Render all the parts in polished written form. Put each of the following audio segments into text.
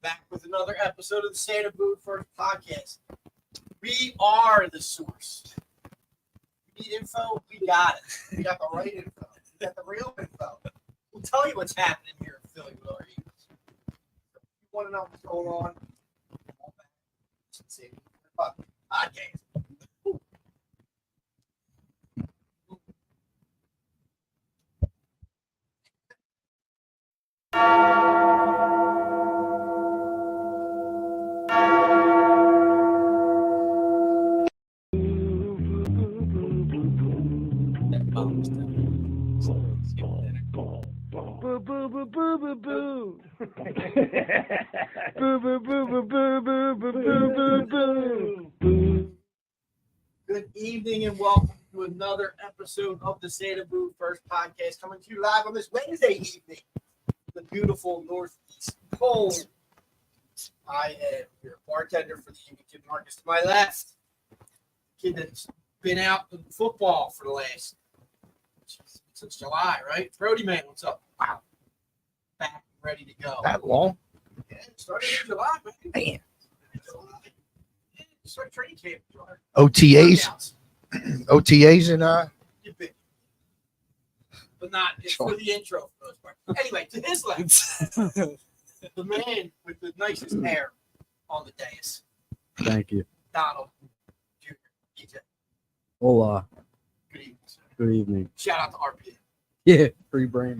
Back with another episode of the Santa Boot First podcast. We are the source. We need info, we got it. We got the right info. We got the real info. We'll tell you what's happening here in Philly with our Eagles. If you want to know what's going on, all back. Santa Boot podcast. Boo boo boo boo boo boo. Boo boo boo boo boo boo boo boo boo boo. Good evening and welcome to another episode of the Santa Boot First podcast, coming to you live on this Wednesday evening, the beautiful Northeast cold. I am your bartender for the evening, Kid Marcus. To my left, kid that's been out in football for the last since July, right? Brody man, what's up? Wow, back ready to go. That long? Yeah, started in July, man. Man. Yeah, started training camp in July. OTAs? Workouts. OTAs and But not it's for the intro for the most part. Anyway, to his left, the man with the nicest hair on the dais, Thank you. Donald Jr. DJ. Hola. Good evening, sir. Good evening. Shout out to RPM. Yeah, free brain.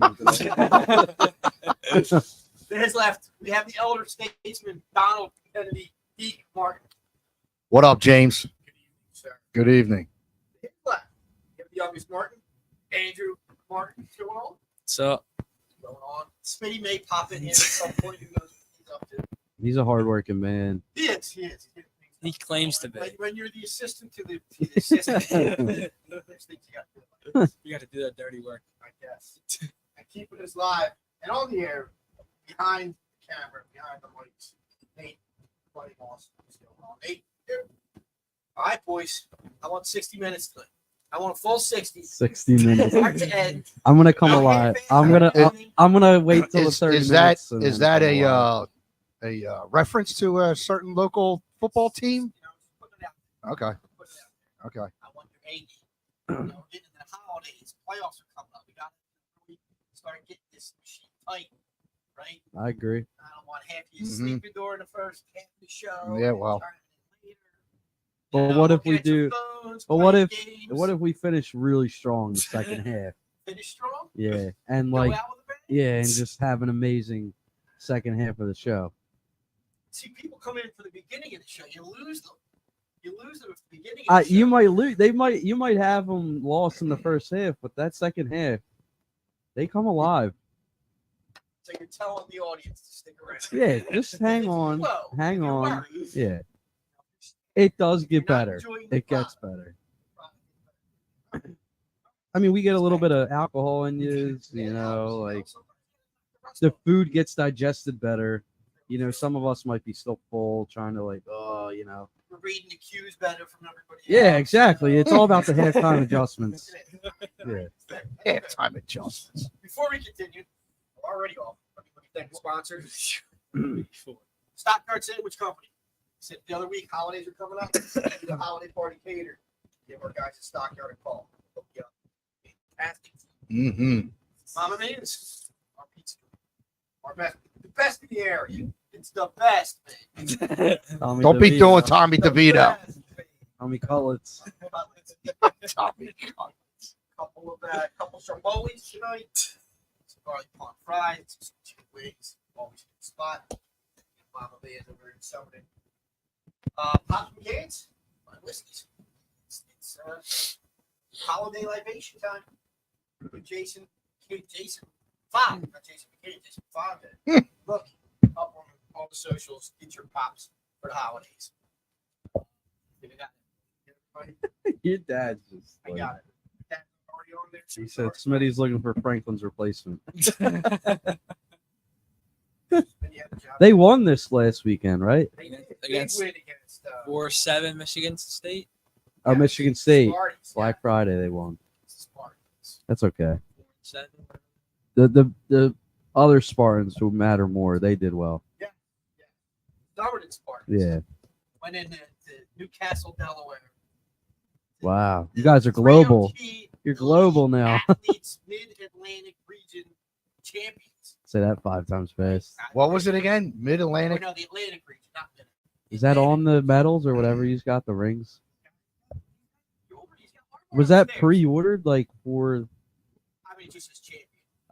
To his left, we have the elder statesman, Donald Kennedy D. Martin. what up, James? Good evening, sir. Good evening. To his left, we have the youngest Martin, Andrew Martin. What's going on? So What's going on? Smitty may pop in here at some point. Who knows what he's up to? He's a hardworking man. He is. He is. he claims to be. When you're the assistant to the assistant, there's things you got to do. You got to do that dirty work. I guess. And keeping us live and on the air, behind the camera, behind the mics. Nate, buddy, awesome. What's going on, Nate? All right, boys. I want 60 minutes tonight. I want a full 60. 60 minutes. Start to end. I'm gonna come No alive. handbag, I'm gonna wait till the Is, 30 is that minutes. and is then that come alive. a reference to a certain local football team? You know, just put it out. Okay. Put it out. Okay. I want your 80. You know, we're getting into the holidays. Playoffs are coming up. We got to start getting this machine tight, right? I agree. I don't want half of you Mhm. sleeping during the first half of the show. Yeah, well. Turning in later. But You know, what if looking we at your do? phones, But what playing if? games. What if we finish really strong the second half? Finish strong? Yeah, and Go like out with a bang? yeah, and just have an amazing second half of the show. See, people come in for the beginning of the show. You lose them. You lose them at the beginning of the show. You might lose. You might have them lost in the first half, but that second half, they come alive. So you're telling the audience to stick around. Yeah, just hang It's on, slow. hang Don't on. worry. Yeah, it does You're get not better. enjoying the It gets product. better. I mean, we get a little bit of alcohol in you, you know, like the food gets digested better. You know, some of us might be still full, trying to like, oh, you know. We're reading the cues better from everybody Yeah, else. exactly. It's all about the halftime adjustments. Yeah. Halftime adjustments. Before we continue, we're already off. Let me thank the sponsors. Stockyard Sandwich Company. Said the other week, holidays are coming up. The holiday party catered. Give our guys at Stockyard a call. Hook you up. Fantastic. Mm-hmm. Mama Man's, our pizza. Our best, the best in the area. It's the best, man. Tommy Don't be DeVito. doing Tommy The DeVito. best, man. Tommy Cullets. Tommy. Couple Sharbolis tonight. Some garlic prawn fries, some chicken wings. Always good spot. Mama Man's over in Summerton. Pops and cans, fine whiskeys. It's holiday libation time. With Jason Fob, not Jason McCain, Jason Fob. Look up on all the socials. Get your pops for the holidays. Did I got it? Everybody? Your dad's just. I Like, got it. That's already on there. he said Smitty's looking for Franklin's replacement. Then you have the job. They won this last weekend, right? They did. Against- Big win against 4-7 Michigan State. Michigan State. Spartans. Black Friday they won. Spartans. That's okay. 7. The other Spartans who matter more, they did well. Yeah, governance part. Yeah. Went into Newcastle, Delaware. Wow. You guys are global. 302 You're global now. Athletes Mid-Atlantic Region champions. Say that 5 times fast. What was it again? Oh, Mid-Atlantic? no, the Atlantic region, not Mid. Is that on the medals or whatever you've got, the rings? Was that pre-ordered, like, for... I mean, just as champion.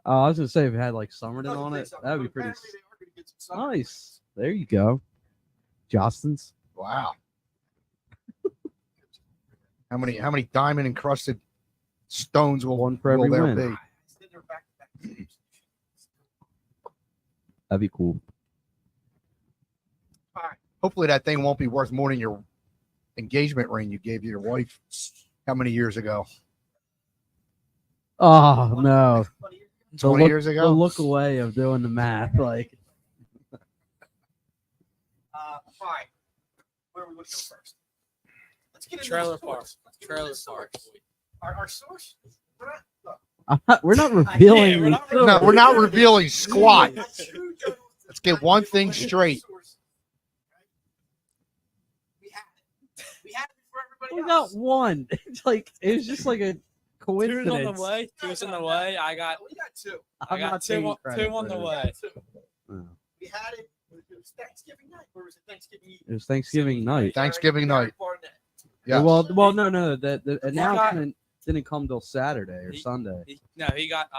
Oh, I was going to say, if it had, like, Summerton Doesn't on think it, so, that would but be pretty... apparently they are gonna get some Summerton Nice. There you go. Justin's. Wow. How many diamond encrusted stones will One for every there win. be? rings. They're back-to-back. That'd be cool. All right. Hopefully that thing won't be worth more than your engagement ring you gave your wife how many years ago? Oh, no. 20 look, years The ago? look away of doing the math, like... Fine. Where are we going to go first? Let's get into Trailer the park. source. Let's get into Trailer the park. source. Our source? We're not, look, We're not revealing Yeah, we're the not source. No, we're not revealing squat. a true journalist Let's get one thing straight. We had it. We had it for We everybody got else. one. It's like it was just like a Two's coincidence. on the way. Two's on the way. I got We got two. I'm got not two taking on- credit two on for the this. We way. got two. Oh. We had it. It was Thanksgiving night. Or was it Thanksgiving Eve? It was Thanksgiving night. Thanksgiving night. Barnett. Yes. Well, no. The got- announcement didn't come till Saturday or He- Sunday. he got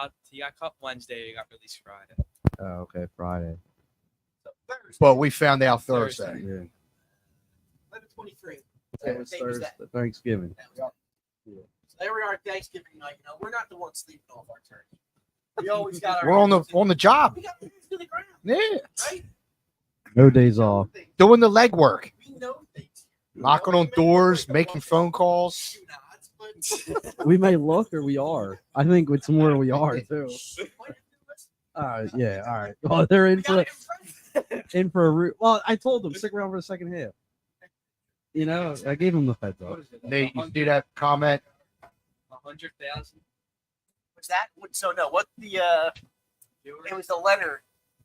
cut Wednesday. He got released Friday. Oh, okay, Friday. So Thursday. But we found out Thursday. Thursday. Yeah, 11/23. that was What day was that? Thursday, Thanksgiving. That was Yeah. So there we are, Thanksgiving night. You know, we're not the ones sleeping off our turkey. We always got our. We're on the job. We got our ears to the ground, Yeah. right? No days We know off. things. Doing the legwork. We know things. Knocking We on may doors, look like making a phone calls. few nods, but We may look or we are. I think it's more we are too. What if you listen? Yeah, all right. Well, they're in We for got it a root. Well, I told them stick around for the second half. You know, I gave them the heads up. Nate, you see that comment? 100,000. Was that so? No, what the it was the Leonard,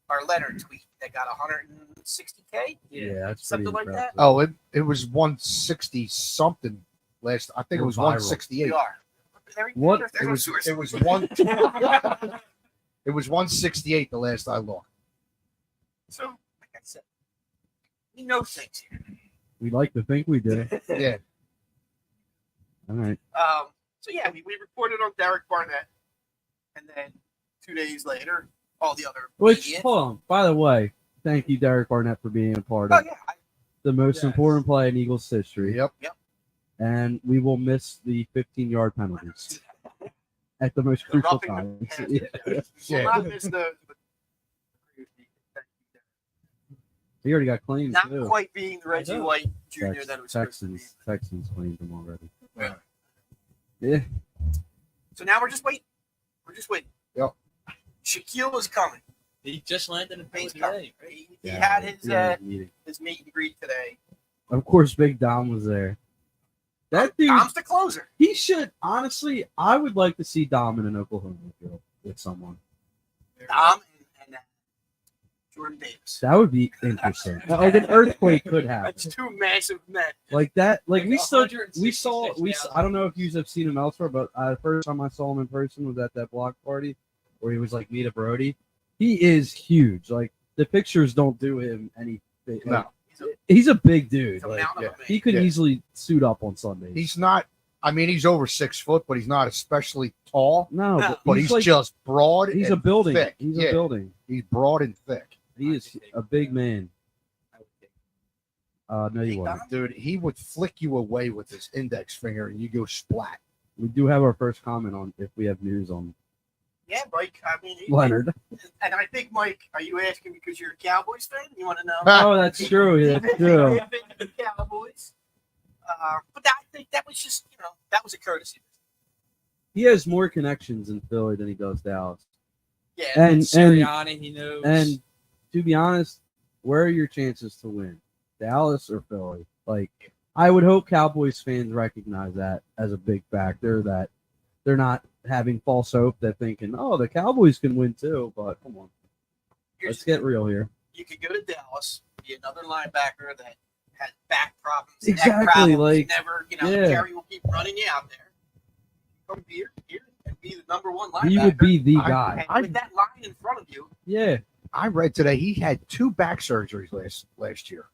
our Leonard tweet that got 160K. Yeah, that's Something pretty like that? impressive. Oh, it was 160 something last. I think it We're was viral. 168. We are. What? It was one. It was 168 the last I looked. So, like I said, we know things here. We like to think we do. Yeah. All right. So yeah, we reported on Derek Barnett, and then 2 days later, all the other Which, media. hold on. By the way, thank you, Derek Barnett, for being a part Oh of yeah, the most Yes. important play in Eagles history. Yep. And we will miss the 15-yard penalties at the most the crucial roughing the times. passer. Yeah. We'll Yeah. not miss those, but He already got claims not too. quite being the Reggie know. White Jr. that it was supposed to be. Texans claimed him already. Yeah. Yeah. So now we're just waiting. We're just waiting. Yep. Shaquille is coming. He just landed in He's Philly coming. today. He had his meeting. his meet and greet today. Of course, Big Dom was there. That dude, Dom's the closer. he should honestly. I would like to see Dom in an Oklahoma field with someone. Dom and Jordan Davis. That would be interesting. Like an earthquake could happen. That's two massive men. Like that. Like we saw. 166,000. I don't know if you have seen him elsewhere, but the first time I saw him in person was at that block party where he was like Mita Brody. He is huge. Like the pictures don't do him any. Like, No. he's a big dude. He's a Like, mountain yeah. of a man. he could Yeah. easily suit up on Sundays. He's not. I mean, he's over 6 foot, but he's not especially tall. no, No. But he's like, just broad. he's and a building. thick. He's Yeah. a building. He's broad and thick, He is a big man. No, you won't. dude. He would flick you away with his index finger, and you go splat. We do have our first comment on if we have news on Yeah, Mike. I mean, Leonard. And I think, Mike, are you asking because you're a Cowboys fan? You want to know? Oh, that's true. That's true. I've been to the Cowboys. But I think that was just, that was a courtesy. He has more connections in Philly than he does Dallas. Yeah. And Sirianni, he knows. and to be honest, where are your chances to win? Dallas or Philly? Like, I would hope Cowboys fans recognize that as a big factor, that they're not having false hope that thinking, oh, the Cowboys can win too. But come on, Here's let's get real here. You could go to Dallas, be another linebacker that has back problems, Exactly, neck problems, like, never, yeah. Jerry will keep running you out there. Come here and be the number one linebacker. He would be the I- guy. And with that line in front of you, Yeah. I read today he had 2 back surgeries last year.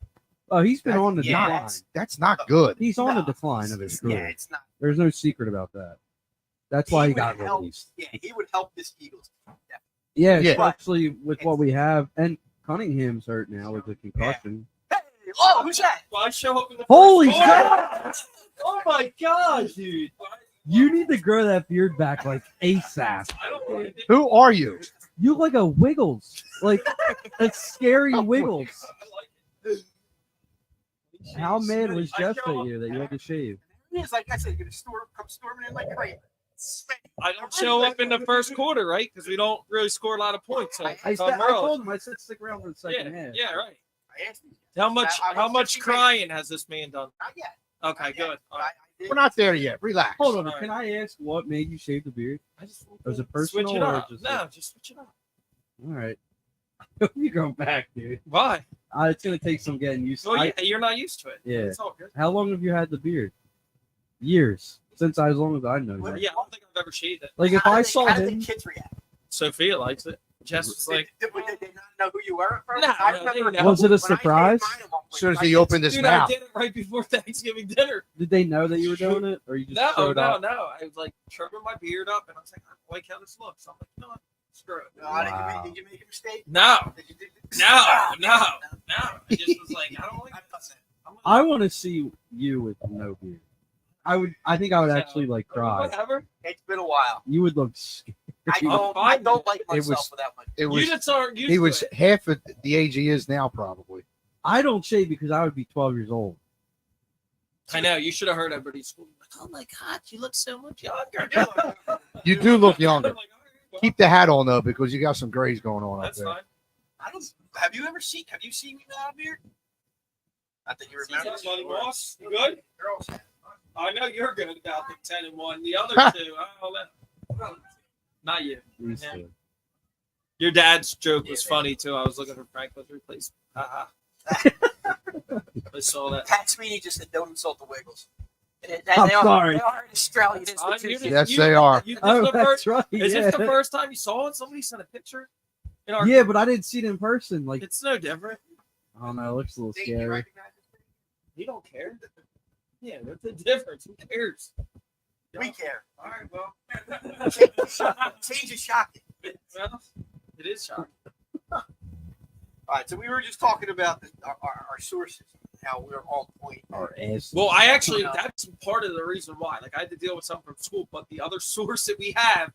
Oh, he's been on the yeah, decline. That's not good. He's on the No, decline of his yeah, career. it's not. There's no secret about that. That's why he would got help- released. Yeah, he would help this Eagles. Yeah, Yeah. especially with what we have. And Cunningham's hurt now with the concussion. Hey, oh, who's that? Why show up in the Holy first quarter? God! Oh my god, dude! You need to grow that beard back like ASAP. I don't want to. Who are you? You look like a Wiggles. Like a scary Oh, Wiggles. I like it. How mad was I Jeff show at you that you had to shave? It's like I said, you're gonna come storming in like crazy. I don't show up in the first quarter, right? Because we don't really score a lot of points. So I come early. told him I said stick around for the second yeah, half. yeah, right. I asked him. How much? I How was much 60 crying has this man done? Not yet. Okay, Not yet, good. but I did. We're not there yet. Relax. Hold on, Alright. can I ask what made you shave the beard? I just Was it switch personal it or up. just No, just switch it up. All right. You go back, dude. Why? It's gonna take some getting used to. Well, yeah, you're not used to it. Yeah. It's all good. How long have you had the beard? Years. Since as long as I know Well, you. Yeah, I don't think I've ever shaved it. Like if How I did they- saw how did him, the kids react? Sophia likes it. Jess was like, Did they not know who you were at first? No, I no, remember they know. Was it a when I shaved surprise? mine at one point, As soon as my he kids- opened his dude, I mouth. did it right before Thanksgiving dinner. did they know that you were doing it, or you just No, showed no, up? no. I was like trimming my beard up, and I was like, I like how this looks. I'm like, no, screw it. Wow. Did you make a mistake? No, Did you do- no. I just was like, I don't like I've done this. that. I'm like, I want to see you with no beard. I think I would actually like cry. Whatever. It's been a while. You would look scary. I don't like It was- myself without my. It You was just aren't used he to was it. half of the age he is now, probably. I don't shave because I would be 12 years old. I know. You should have heard everybody screaming, like, oh my God, you look so much younger. You do look I'm younger. like, all right, well, Keep the hat on though, because you got some grays going on up that's there. fine. I don't. Have you seen me without a beard? I think you remember. What's up, Money Boss? You good? Girls. I know you're good about the 10-1. The other two, I don't know. Not you. Used Yeah. to. Your dad's joke was funny too. I was looking for Franklin's replacement. Haha. I saw that. Pat Sweeney just said, "Don't insult the Wiggles." I'm sorry. They are an Australian That's fine. institution. Yes, they are. This Oh, the that's first, right. is yeah. this the first time you saw it? Somebody sent a picture. In our Yeah, but I didn't see it in person. Like, it's no different. I don't know. It looks a little Dave, you scary. recognize this? You don't care. Yeah, what's the difference? Who cares? We care. All right, well, Change is shocking. well, it is shocking. All right, so we were just talking about our sources, how we're on point. Our ass. Well, I actually, that's part of the reason why. Like, I had to deal with something from school, but the other source that we have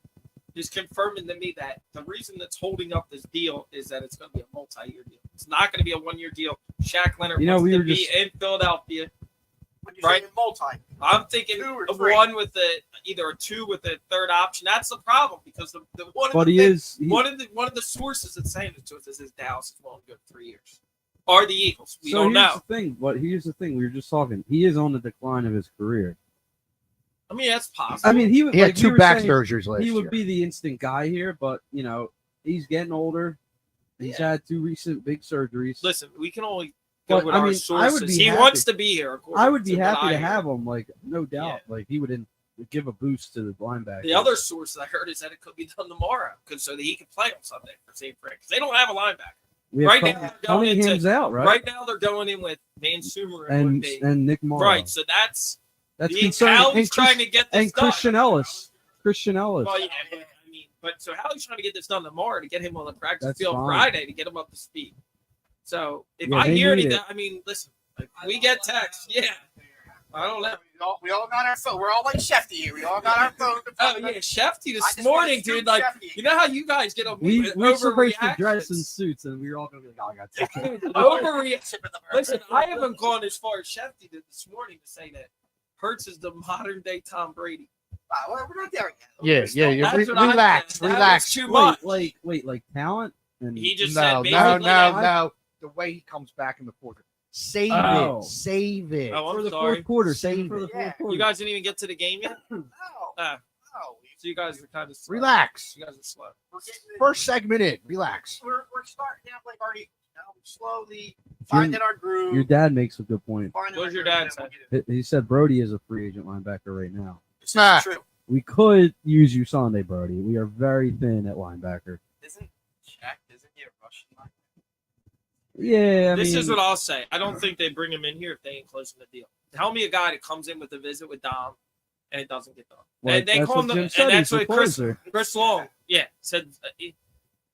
is confirming to me that the reason that's holding up this deal is that it's going to be a multi-year deal. It's not going to be a one-year deal. Shaq Leonard You know, wants we to were be just- in Philadelphia. When you're Right. saying multi, I'm thinking 2 or of 3. one with either a 2 with a third option. That's the problem because the one of But the he things- is. He, one of the sources that's saying it to us is Dallas is willing to go 3 years. Or the Eagles. We so don't here's know. the thing. But here's the thing. We were just talking. He is on the decline of his career. I mean, that's possible. I mean, he would. He had like we 2 were back saying, surgeries last he would year. be the instant guy here, but he's getting older. He's had 2 recent big surgeries. Listen, we can only go But, with I our mean, I would sources. be He happy. wants to be here. I would be according happy what to I have hear. him, like no doubt. Like he would give a boost to the linebacker. The other source I heard is that it could be done tomorrow, so that he can play on Sunday for St. Frank. Because they don't have a linebacker we have right now. They're going Cunningham's out, right? Right now, they're going in with Van Sumer And Nick Morrow. right. So that's concerning. how And, he's trying to get this and done. Christian Ellis. Christian Ellis. Well, yeah, I mean, but so how he's trying to get this done tomorrow to get him on the practice That's field fine. Friday to get him up to speed. So if Yeah, I they hear need anything, it. I mean, listen, like, we get texts. Yeah, I don't know. We all got our phone. We're all like Shefty here. We all got our phone. Oh yeah, Shefty I this just morning, wanna shoot dude. Like, Shefty. you know how you guys get we're supposed to dress in overreactions. suits, and we're all gonna be like, "Oh, I got tickets." Overreaction. Listen, I haven't gone as far as Shefty did this morning to say that Hurts is the modern day Tom Brady. We're not there yet. Yeah. That's what I Relax. said. That Relax. was too much. Wait, like talent. And He just No, said no, basically that- no. The way he comes back in the fourth. Save Oh. it. Save it. Oh, for I'm the sorry. fourth quarter, Save save for the it. fourth Yeah. quarter. You guys didn't even get to the game yet. No. Ah. No. So you guys are kind of slow. Relax. You guys are slow. We're getting First segment in. Relax. we're starting out like already, slowly finding our groove. Your dad makes a good point. finding What our does your groove, dad and say? then we'll get it. He said Brody is a free agent linebacker right now. This Nah. is true. We could use you Sunday, Brody. We are very thin at linebacker. Isn't he a Russian line? Yeah, This is what I'll say. I don't think they bring him in here if they ain't closing the deal. Tell me a guy that comes in with a visit with Dom and it doesn't get done. And they that's call what him the, Jim and said. that's He's the what closer. Chris Long, said.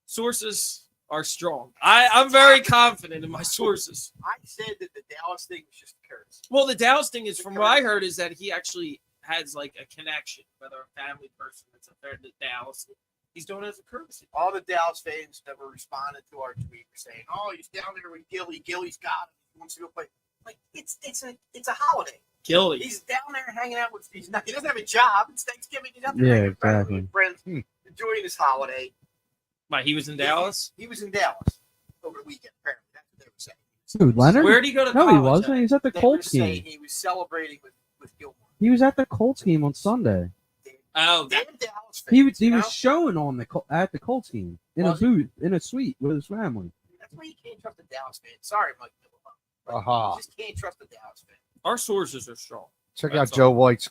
Sources are strong. I'm very confident in my sources. I said that the Dallas thing was just a curse. Well, the Dallas thing is, from what I heard, is that he actually has like a connection, whether a family person that's a friend of Dallas. He's doing it as a courtesy. All the Dallas fans that were responding to our tweet were saying, "Oh, he's down there with Gilly. Gilly's got him. He wants to go play." Like it's a holiday. Gilly. He's down there hanging out with. He doesn't have a job. It's Thanksgiving. He's out there Yeah, hanging with family exactly. and friends, enjoying his holiday. Why, he was in Dallas? He was in Dallas over the weekend. Apparently, that's what they were saying. Dude, Leonard? Where did he go to No, college? he wasn't. at? He was at the They were Colts saying game. he was celebrating with Gilmore. He was at the Colts game on Sunday. Oh, Damn Dallas fans. He you was know? showing on at the Colts game in a Was he? booth in a suite with his family. That's why you can't trust the Dallas fans. Sorry, Mike. Aha. You just can't trust the Dallas fans. our sources are strong. Check That's out Joe White's.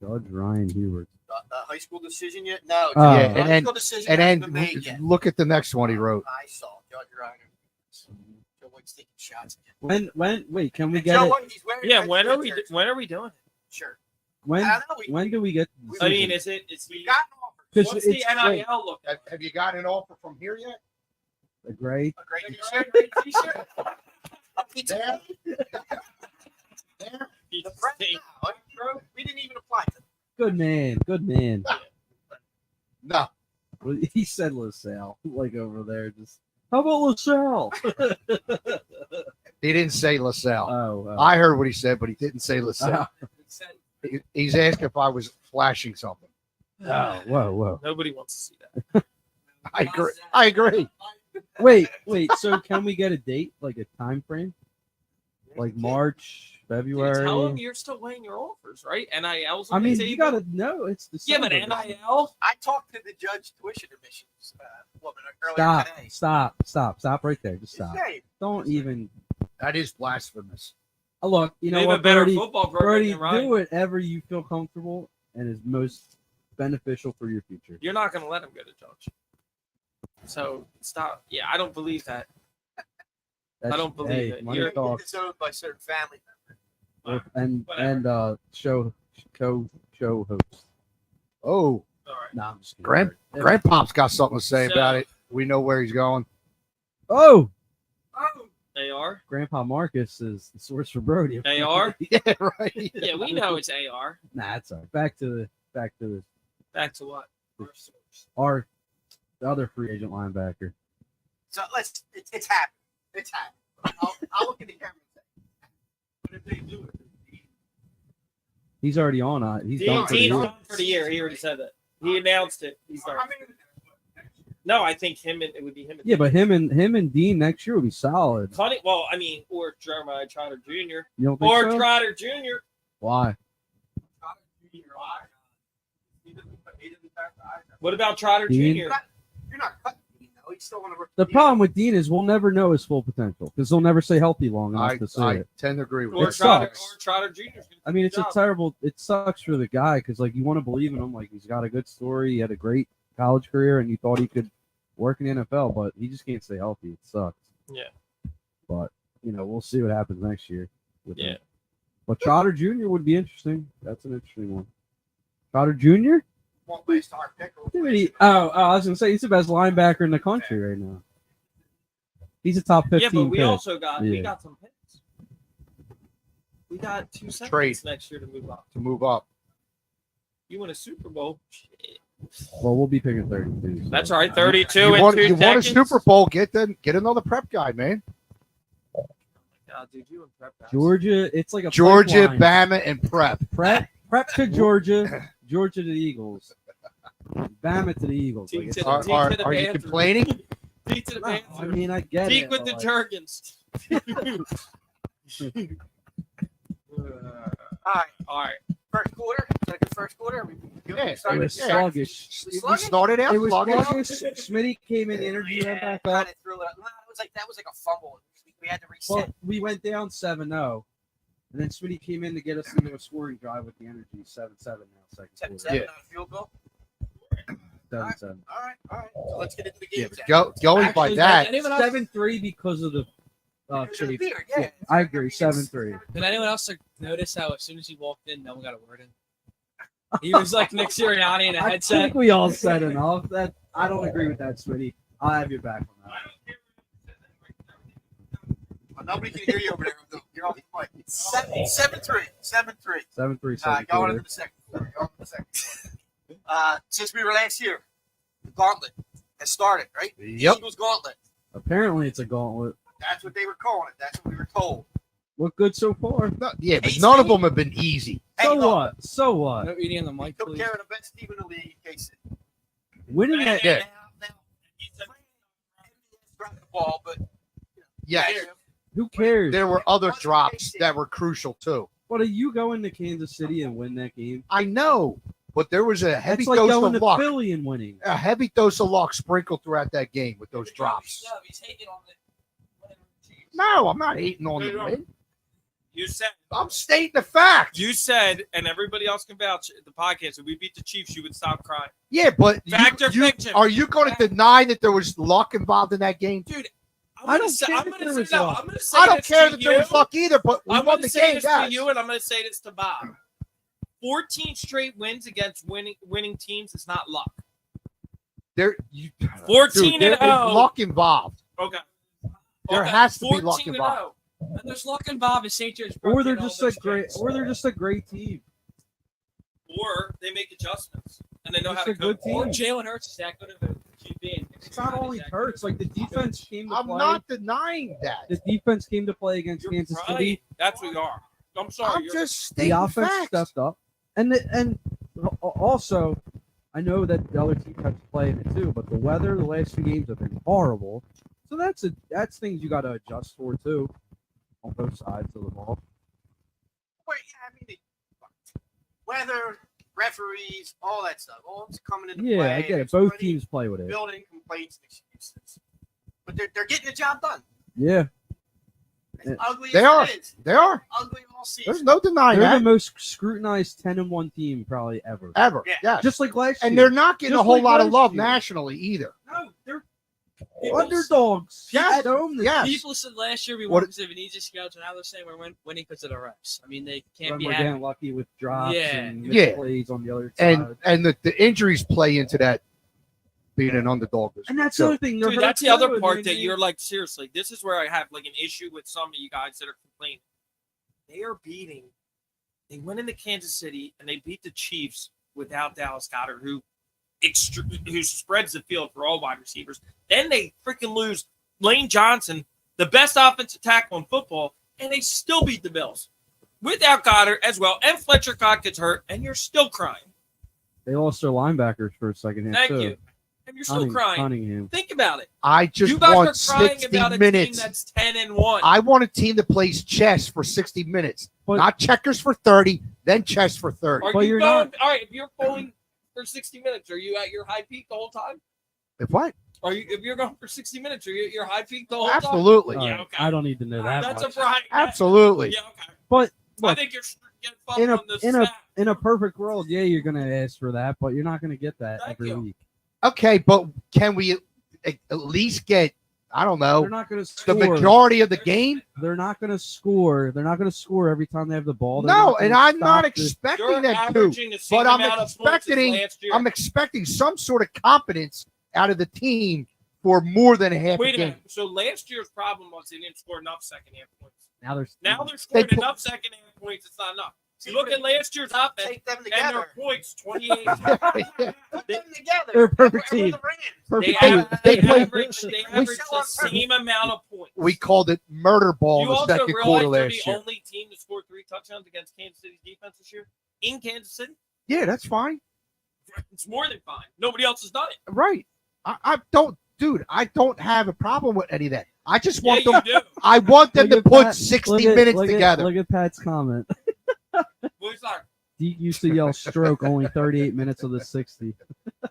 Judge Ryan Hubert. The high school decision yet? No. Oh. Yeah, the and high then school decision and hasn't then been made yet. look at the next one he wrote. I saw Judge Reiner. Joe White's taking shots again. Wait, can we And get Joe it? White, he's wearing Yeah, red when are we shirts. doing it? Sure. When I don't know. when do we get? We- I mean, is we he got an offer. 'Cause what's the it's NIL look like? Have you got an offer from here yet? a great. A great Great t-shirt. A pizza. There. There. The press now. Bro, we didn't even apply to them. Good man. Good man. No. Well, he said LaSalle, like over there. Just how about LaSalle? He didn't say LaSalle. Oh, I heard what he said, but he didn't say LaSalle. He's asking if I was flashing something. oh, whoa. Nobody wants to see that. I agree. Wait. So can we get a date, like a time frame, like March, You February? tell him you're still weighing your offers, right? NIL's on I mean, the you table. gotta know it's the Yeah, but NIL. I talked to the judge tuition admissions woman earlier today. Stop right there. Just stop. Hey, Don't even. That is blasphemous. Look, you They know have what, a better Brody? football program Brody, than Ryan. do whatever you feel comfortable and is most beneficial for your future. You're not going to let him go to judge. So stop. Yeah, I don't believe that. That's, I don't believe it. Money You're- talks. it's owned by a certain family member. And Whatever. show host. Oh, All right. Nah, I'm just kidding. Grandpop's got something to say So- about it. We know where he's going. Oh, AR. Grandpa Marcus is the source for Brody. AR. Yeah, right. Yeah, we know it's AR. Nah, it's all right. Back to Back to what? our the other free agent linebacker. So it's happening. It's happening. I'll look in the camera and say, what if they do it? He's already on. He's done for the Dean's year. done for the year. He already said that. He announced it. He's done. I mean, No, I think it would be him. And Yeah, but him and Dean next year will be solid. Cunning, well, I mean, or Jeremiah Trotter Jr. You don't think Or so? Trotter Jr. Why? What about Trotter Dean? Jr.? you're not cutting me, though. You still want to work. The problem with Dean is we'll never know his full potential because they'll never say healthy long enough to say I it. tend to agree with Or It that. Trotter, sucks. or Trotter Jr. I mean, it's a terrible. It sucks for the guy because like you want to believe in him, like he's got a good story, he had a great college career, and you thought he could work in the NFL, but he just can't stay healthy. It sucks. Yeah. But we'll see what happens next year. With Yeah. him. But Trotter Jr. would be interesting. That's an interesting one. Trotter Jr. Won't waste our pick. I was gonna say he's the best linebacker in the country right now. He's a top 15 Yeah, but we pick. also got Yeah. some picks. We got 2 seconds Trade. next year to move up. To move up. You win a Super Bowl. Shit. Well, we'll be picking 32. so. That's all right. 32 You in want, 2 you want a seconds. Super Bowl? Get another prep guy, man. God, dude, you and prep guys. Georgia, it's like a Georgia, pipeline. Bama, and prep. Prep to Georgia, Georgia to the Eagles, Bama to the Eagles. Like, Team it's to the- hard. team to the Are you Panthers. complaining? Team to the No, Panthers. I mean, I get Team it. with the but, like, Jergens. All right. All right. First first quarter? Is that a good first quarter? Yeah, It Started was to- sluggish. We started out It was sluggish. sluggish. Smitty came in, energy went back up. Kinda threw it up. No, that was like a fumble. We had to reset. Well, we went down 7-0, and then Smitty came in to get us into a scoring drive with the energy. 7-7 now, second 7-7 quarter. on a field goal. 7-7. All right. So let's get into the game. Going by Actually, that, Anyone else? 7-3 because of the Chiefs. Beard, Yeah, I agree. 7-3. Did anyone else notice how as soon as he walked in, no one got a word in? He was like Nick Sirianni in a I headset. think we all said enough. That I don't agree with that, Smitty. I'll have your back on that. Well, nobody can hear you over there. You're off the mic. 7-3. 7-3. 7-3. Going Second quarter. into the second quarter. Since we were last here, the gauntlet has started, right? Yep. Eagles gauntlet. Apparently, it's a gauntlet. That's what they were calling it. That's what we were told. Look good so far. but Hey, none of Smitty. them have been easy. So look, what? So what? No eating on the mic, Took please. care of the best team in the league in case it. Winning that. Yeah. Now, you said dropped the ball, but Yes, Who cares? there were other drops that were crucial too. What are you going to Kansas City and win that game? I know, but there was a heavy It's like dose going of to luck. Philly and winning. A heavy dose of luck sprinkled throughout that game with those drops. No, he's hating on the. No, I'm not hating on the win. You said, I'm stating the fact. and everybody else can vouch at the podcast. If we beat the Chiefs, you would stop crying. Yeah, but Fact or fiction? are you going to deny that there was luck involved in that game? Dude, I don't care if there was luck. I'm going to say I don't this care to that there was you. luck either, but we I'm won going the to say game, this guys. to you, and I'm going to say this to Bob. 14 straight wins against winning teams is not luck. 14 there and is 0. luck involved. Okay. There Okay, has to be luck 14 and involved. 0. And there's luck involved in St. George. Or they're broke in just all a those great. games. Or they're just a great team. Or they make adjustments and they know Just how a to good coach. Or team. Jalen Hurts is that good of a QB. It's not only Hurts. Like the defense came to I'm play. not denying that. The defense came to play against You're Kansas right. City. That's what you are. I'm sorry. I'm you're- just stating The offense facts. stepped up, and also, I know that the other team has to play in it too. But the weather the last few games have been horrible, so that's things you got to adjust for too, on both sides of the ball. wait, weather, referees, all that stuff, all it's coming into play. Yeah, I get it. There's Both plenty teams play with it. building complaints and excuses, but they're getting the job done. Yeah, As ugly They as are. it is, They are. ugly all season. There's no denying they're the that. most scrutinized 10-1 team probably ever. Ever. Yeah. Yeah. Just like last And year. they're not getting Just a whole like lot of last love year. nationally either. No, they're underdogs. Yes. At home this Yes. People said last year we What- won because of an easy schedule. Now they're saying we're winning because of the refs. I mean, they can't When be we're happy. getting lucky with drops Yeah. and Yeah. plays on the other side. And the injuries play into that being an underdog. And that's So- the other thing. they're Dude, hurt that's the too, other and part they- that you're like, seriously, this is where I have like an issue with some of you guys that are complaining. They are beating. They went into Kansas City and they beat the Chiefs without Dallas Goedert, who spreads the field for all wide receivers. Then they freaking lose Lane Johnson, the best offensive tackle in football, and they still beat the Bills without Goddard as well. And Fletcher Cox gets hurt, and you're still crying. They lost their linebackers for a second half Thank too. you. And you're still crying. Cunningham. Think about it. I just You guys want are crying 60 about a minutes. team that's 10-1. I want a team that plays chess for 60 minutes, But- not checkers for 30, then chess for 30. Are But you you're going? All right, if you're going for 60 minutes, are you at your high peak the whole time? If what? If you're going for 60 minutes, are you at your high peak the whole time? Absolutely. All Yeah, right, okay. I don't need to know that That's much. a right. Absolutely. Yeah, okay. But I look, think you're getting fucked in a- on the in a- snap. in a perfect world, yeah, you're gonna ask for that, but you're not gonna get that Thank every you. week. Okay, but can we at least get, I don't know, They're not gonna the score. majority of the game? They're not gonna score. They're not gonna score every time they have the ball. They're No, not and gonna I'm not stop the- expecting You're that too. averaging the same But I'm amount of points as expecting- last year. I'm expecting some sort of competence out of the team for more than a half Wait a a game. minute. So last year's problem was they didn't score enough second half points. Now they're Now they're scoring put- enough second half points. It's not enough. You look at last year's offense Take them and together. their points 28. Put them together. They're a perfect We're team. the Rams. They, Perfect They- team. they play- average the same amount of points. We called it murder ball You in the also second realize quarter they're last the year. only team to score 3 touchdowns against Kansas City's defense this year in Kansas City. Yeah, that's fine. It's more than fine. Nobody else has done it. Right. I don't, dude, I don't have a problem with any of that. I just Yeah, want you them. do. I want them Look to at put Pat- 60 look at- minutes look at- together. Look at Pat's comment. Well, it's like, Deke used to yell stroke only 38 minutes of the 60. I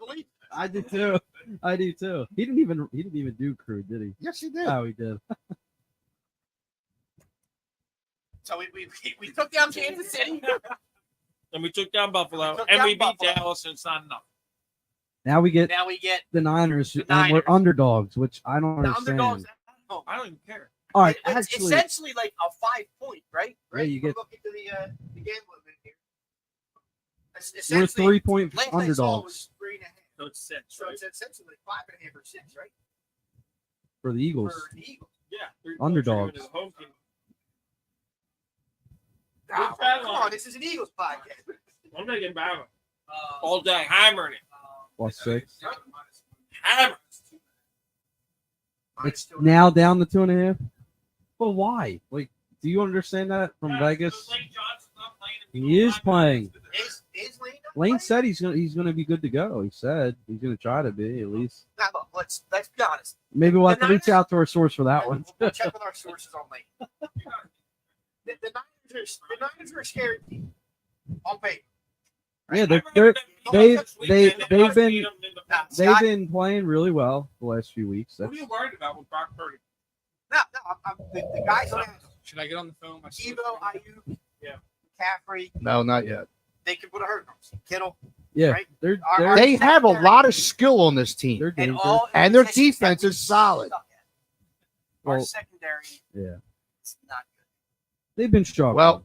believe. I do too. I do too. He didn't even do crew, did he? Yes, he did. Oh, he did. So we took down Kansas City. And we took down Buffalo, took and down we beat Buffalo. Dallas, and it's not enough. Now we get Now we get the Niners, The and we're Niners. underdogs, which I don't the understand. underdogs. Oh, I don't even care. All right, it's actually, essentially like a 5-point, right? Yeah, you We're get- looking to the game a little bit here. It's we're essentially 3-point last I saw underdogs was 3.5. So it's 6, So right? it's essentially like 5.5 or 6, right? for the Eagles. For the Eagles. Yeah. 3 points Underdogs. are giving us home team. Ah, bad come line. on, this is an Eagles podcast. I'm taking Bama all day, hammering it. +6. Hammer. It's now down to 2.5. But why? Like, do you understand that from Vegas? He is playing. Is Lane not Lane playing? said he's gonna be good to go. He said he's gonna try to be at least. Now, look, let's be honest. Maybe we'll have The to reach Niners- out to our source for that one. We'll check with our sources on Lane. The Niners are a scary team on paper. Yeah, they've been playing really well the last few weeks. What are you worried about with Brock Purdy? No, the guys on Should I get on the phone? My Evo, Ayuk, Yeah. McCaffrey, No, not yet. they can put a hurt on us. Kittle, Yeah, right? they're Our They have a secondary- lot of skill on this team. they're and dangerous. all And their positions defense that we is solid. suck at. Our Well, secondary yeah, is not good. they've been struggling. Well,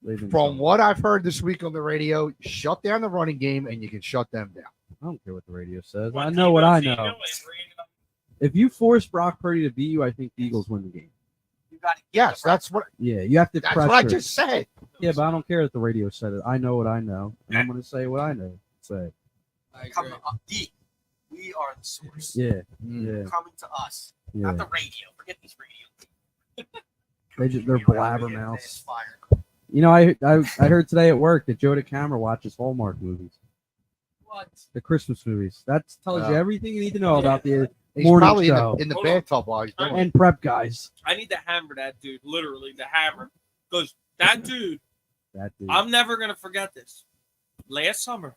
They've been From struggling. what I've heard this week on the radio, shut down the running game and you can shut them down. I don't care what the radio says. What I know what I know. Tebow is reading up- If you force Brock Purdy to beat you, I think the Eagles win the game. You got to Yes, that's what Yeah, you have to that's pressure. what I just said. Yeah, but I don't care if the radio said it. I know what I know, and I'm going to say what I know. Say, I come agree. up deep. We are the source. yeah, Mm. yeah, Coming to us, yeah. not the radio. Forget these radio. They're Radio, blabbermouths. it's fire. You know, I heard today at work that Joe DeCamera watches Hallmark movies, What? the Christmas movies. That tells you Oh. everything you need to know about the He's morning probably show in the Hold on. bathtub while he's doing it. and prep guys. I need to hammer that dude, literally, the hammer. Because that dude, That dude. I'm never going to forget this. Last summer,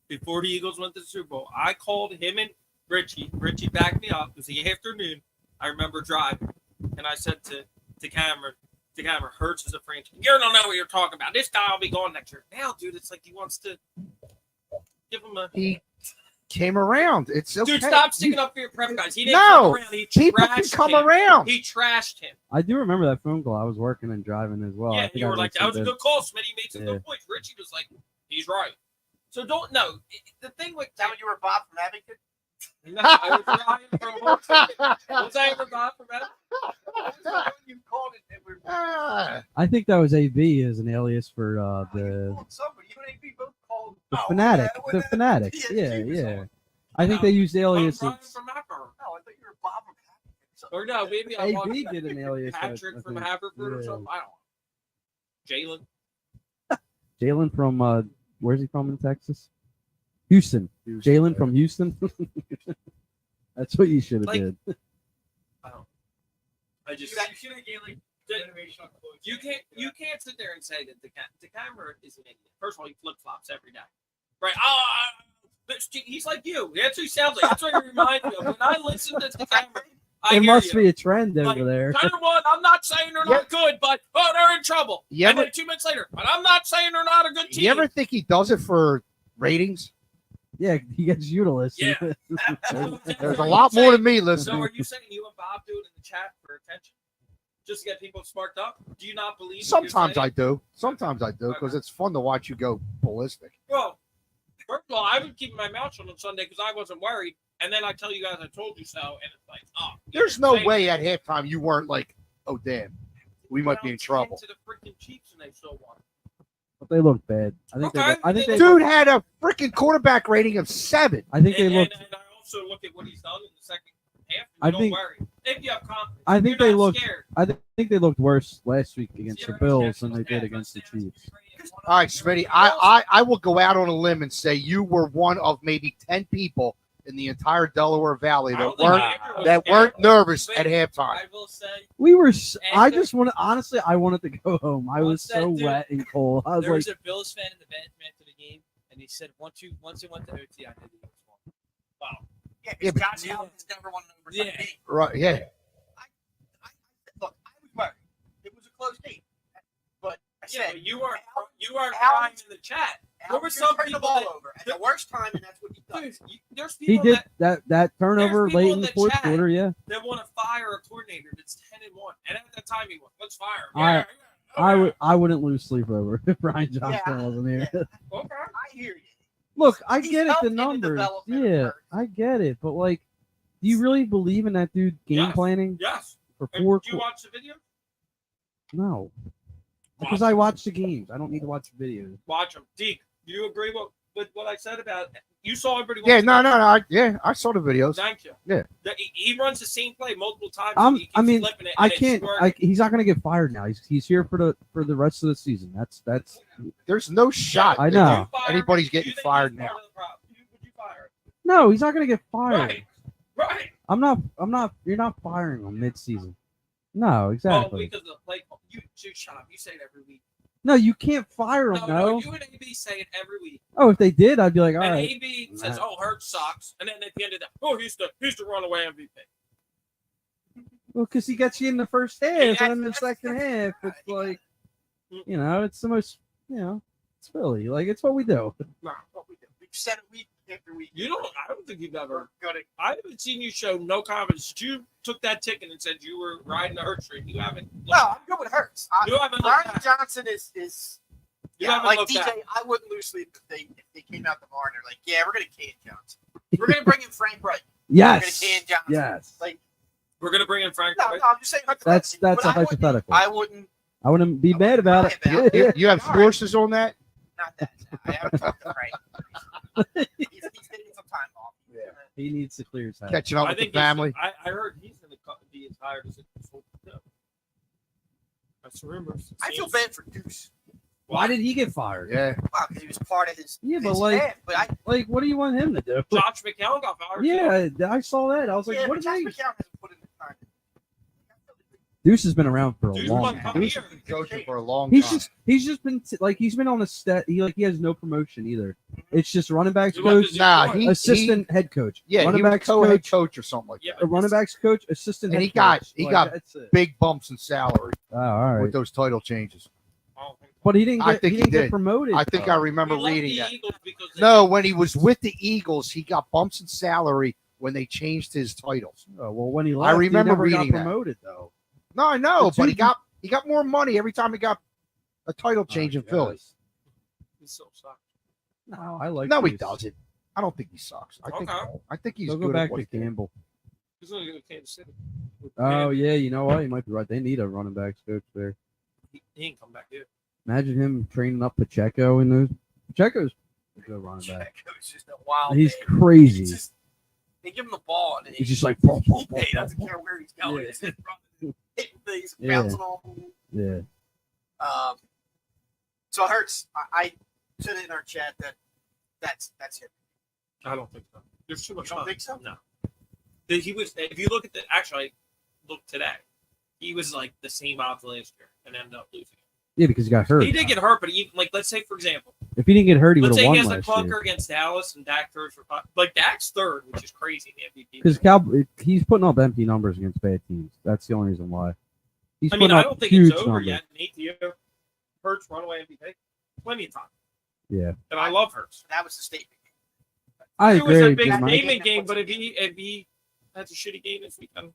before the Eagles went to the Super Bowl, I called him and Richie. Richie backed me up. It was the afternoon. I remember driving. And I said to Cameron, Hurts is a franchise. You don't know what you're talking about. This guy will be gone next year. Now, dude, it's like he wants to give him a. He came around. It's okay. Dude, stop sticking up for your prep guys. He didn't No, come around. He People can trashed come him. around. He trashed him. I do remember that phone call. I was working and driving as well. I Yeah, think you I were like, that was a listened good call, Smitty. Made some Yeah. good points. Richie was like, he's right. So don't know. The thing with Is that when you were Bob from Abington? no, I was Ryan from was I ever Bob from Edmonton? You called it. And we're Ah, I think that was AB as an alias for you the called somebody. You and AB both called. fanatic. yeah, The when fanatic. the Yeah, TNT was yeah. on. I think they used I'm aliases. Ryan from Haverford. No, I thought you were Bob from Abington. Or no, maybe I AB wanted did an alias. Patrick I from think. Haverford or Yeah. something. I don't know. Jalen. Jalen from where's he from in Texas? Houston. Jalen from Houston. That's what you should have Like, did. I just should have gave like motivational quotes. you can't sit there and say that the camera is an idiot. First of all, he flip flops every day, right? He's like you. That's what he sounds like. That's what he reminds me of. When I listen to the camera, I There hear must you. be a trend Like, over there. Turn one, I'm not saying they're not good, but they're in trouble. You And ever- then 2 minutes later, but I'm not saying they're not a good team. you ever think he does it for ratings? Yeah, he gets utilized. Yeah. There's a lot more than me So listening. are you saying you and Bob do it in the chat for attention? Just to get people sparked up? Do you not believe what you're Sometimes I saying? do. Sometimes I do because it's fun to watch you go ballistic. Well, first of all, I was keeping my mouth shut on Sunday because I wasn't worried. And then I tell you guys I told you so, and it's like, oh. There's no way at halftime you weren't like, oh damn, we might be in trouble. To the freaking Chiefs and they still won. But they look bad. I think Okay. they Dude had a freaking quarterback rating of 7. I think they And look I also look at what he's done in the second half. I And don't think- worry. If you have confidence, I think you're they not looked scared. I think they looked worse last week against the Bills than they did against the Chiefs. All right, Smitty, I will go out on a limb and say you were one of maybe 10 people in the entire Delaware Valley I that don't think weren't Andrew was that scared. weren't nervous Wait, at halftime. I will say We were. I And just wanted. Honestly, I wanted to go home. I was Once that so dude- wet and cold. I was there like, was a Bills fan in the bench after the game, and he said once it went to OT, I knew the Eagles won. Yeah, Yeah, because but- Josh Allen has never won an overtime Yeah. game. Right? Yeah. Look, I was worried. It was a close game, but I Yeah, said but you weren't Al- crying in the chat. There were Allen's some gonna turn the people ball that- over at the worst time, and that's what he does. Dude, there's he people did that turnover people late in in the the fourth chat. quarter. Yeah, that want to fire a coordinator that's 10-1, and at that time he won. Let's fire him. I- Yeah, yeah, I wouldn't lose sleep over if Brian Johnson Yeah, wasn't here. yeah. Okay. I hear you. Look, I He's get it, helped the in the numbers. development of Yeah, Hurts. I get it, but like, do you really believe in that dude game Yes. planning Yes. for And four? did you watch the video? No, because Watch I it. watch the games. I don't need to watch the videos. Watch them. Deke, do you agree with what I said about you saw everybody? Yeah. watch No. the- No. I saw the videos. Thank you. Yeah. He runs the same play multiple times. I'm- He keeps I mean, flipping it, I and it's can't. working. He's not going to get fired now. He's here for the rest of the season. That's. There's no shot. I that know. You fire Anybody's him, getting you think fired he's now. part of the problem? Would you fire him? No, he's not going to get fired. Right. I'm not. You're not firing him mid-season. No, Oh, exactly. because of the play. You shut up. You say it every week. No, you can't fire him. No, No. you and AB say it every week. Oh, if they did, I'd be like, all And right. AB says, Nah. "Oh, Hurts sucks," and then at the end of that, "Oh, he's the runaway MVP." Well, because he gets you in the first half, Yeah, and in the that's- second half, that's- it's like, it's the most, it's Philly. Like, it's what we do. Nah, What we do. We've said it week after week. you don't. I don't think you've ever. We're gonna. I haven't seen you show no confidence. You took that ticket and said you were riding the Hurts train. You haven't. No, I'm good with Hurts. You haven't looked Brian back. Johnson is. You Yeah, haven't like looked DJ, back. I wouldn't lose sleep if they came out tomorrow and they're like, yeah, we're gonna can Johnson. We're gonna bring in Frank Wright. Yes. We're gonna can Johnson. Yes. Like, We're gonna bring in Frank. no, Wright. I'm just saying. That's but a I wouldn't- hypothetical. I wouldn't. I wouldn't be mad about it. cry about it. You have All right. sources on that? Not that. I haven't talked to Frank. He's taking some time off. Yeah. He needs to clear his head. Catching up I with the think he's- family. I heard he's gonna be as hired as it was. That's rumors. I feel bad for Deuce. Why did he get fired? Yeah. Because he was part of his. Yeah, but his like- staff. But I. Like, what do you want him to do? Josh McCown got fired? Yeah, I saw that. I was like, yeah, what but is Josh they? McCown hasn't put in the time. Deuce has been around for a Deuce long won time. Come Deuce here. has been coaching for a long He's time. just been he's been on the stat. He has no promotion either. It's just running backs He coach, was- Nah, he assistant head coach. yeah, running he was backs co-head coach, coach or something like Yeah, that. a running backs coach, assistant And head he got- coach. he Like, got- that's it. Big bumps in salary Oh, all right. with those title changes. But he didn't I get think he he didn't get did. promoted. I think though. I remember He left reading the that. Eagles because they- No, when he was with the Eagles, he got bumps in salary when they changed his titles. Oh, well, when he left, remember he never reading got that. promoted though. No, I know, The but two- he got more money every time he got a title change in Philly. Yes. He's so sucked. No, I like. No, he Deuce. doesn't. I don't think he sucks. I think he's He'll good go back at what to he can. Campbell. He's going to go to Kansas City. Oh yeah, you know what? You might be right. They need a running backs coach there. He ain't come back, dude. Imagine him training up Pacheco in those. Pacheco's a good running back. It's just a wild. He's man. crazy. It's just, they give him the ball and He's just like, boom, boom, boom, he doesn't care where he's going. Yeah. He's just running, hitting things, Yeah. bouncing on. yeah. So it hurts. I said in our chat that that's him. I don't think so. There's too much You don't time. think so? No. He was. If you look at actually, I looked today. He was like the same odds last year and ended up losing. Yeah, because he got hurt. He did get hurt, but he like let's say for example, If he didn't get hurt, he would let's have say he won has the last clunker year. against Dallas and Dak third for like Dak's third, which is crazy in the MVP. Because he's putting up empty numbers against bad teams. That's the only reason why. He's I mean, putting I up don't think huge it's over numbers. yet. Nate, do you? Hurts runaway MVP, plenty of time, Yeah, and I love Hurts. That was the statement. I It was agree. a big Jim. statement game, but if he has a shitty game this weekend,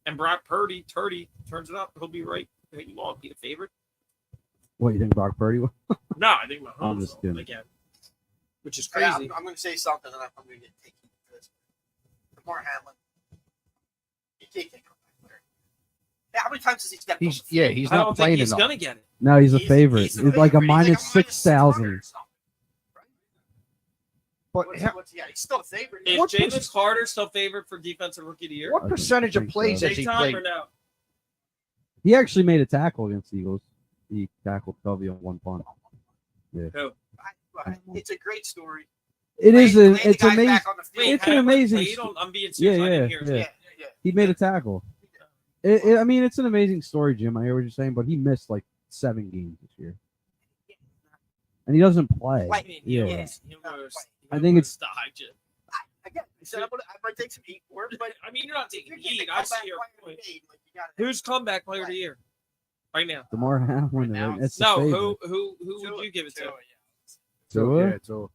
and Brock Purdy turns it up, he'll be right. He won't be the favorite. What you think, Brock Purdy? No, I think I'm Mahomes just will kidding. again, which is Yeah, crazy. I'm going to say something, and I'm going to get taken for this. Lamar Hamlin, he can't get back. How many times has he stepped? He's on the field? he's I not don't think playing he's enough. gonna get it. No, he's a He's- favorite. he's It's like a favorite. He's minus like a 6,000. or something, right? But Yeah, he's still a favorite. Is What James pers- Carter still favored for defensive rookie of the year? what I percentage of think plays so. has he Big time played? or no? He actually made a tackle against the Eagles. He tackled Covey on one punt. Who? It's a great story. It is. Played the It's guys amazing. back on the field. Wait, It's an Hagler amazing played sto- on- I'm being serious. I Yeah, didn't hear yeah. it. Yeah. He made a tackle. I mean, it's an amazing story, Jim. I hear what you're saying, but he missed like 7 games this year, and he doesn't play. Like, I mean, Yeah. I think it's- die, Jim. Again, I said I might take some heat for it, but I mean, you're not if taking you're getting heat. a I see comeback your player point. of the game, like, you gotta- Who's comeback player of the year right now? DeMar Hamlin. Right now, Right? It's the No, favorite. who would you give it to? Tua? So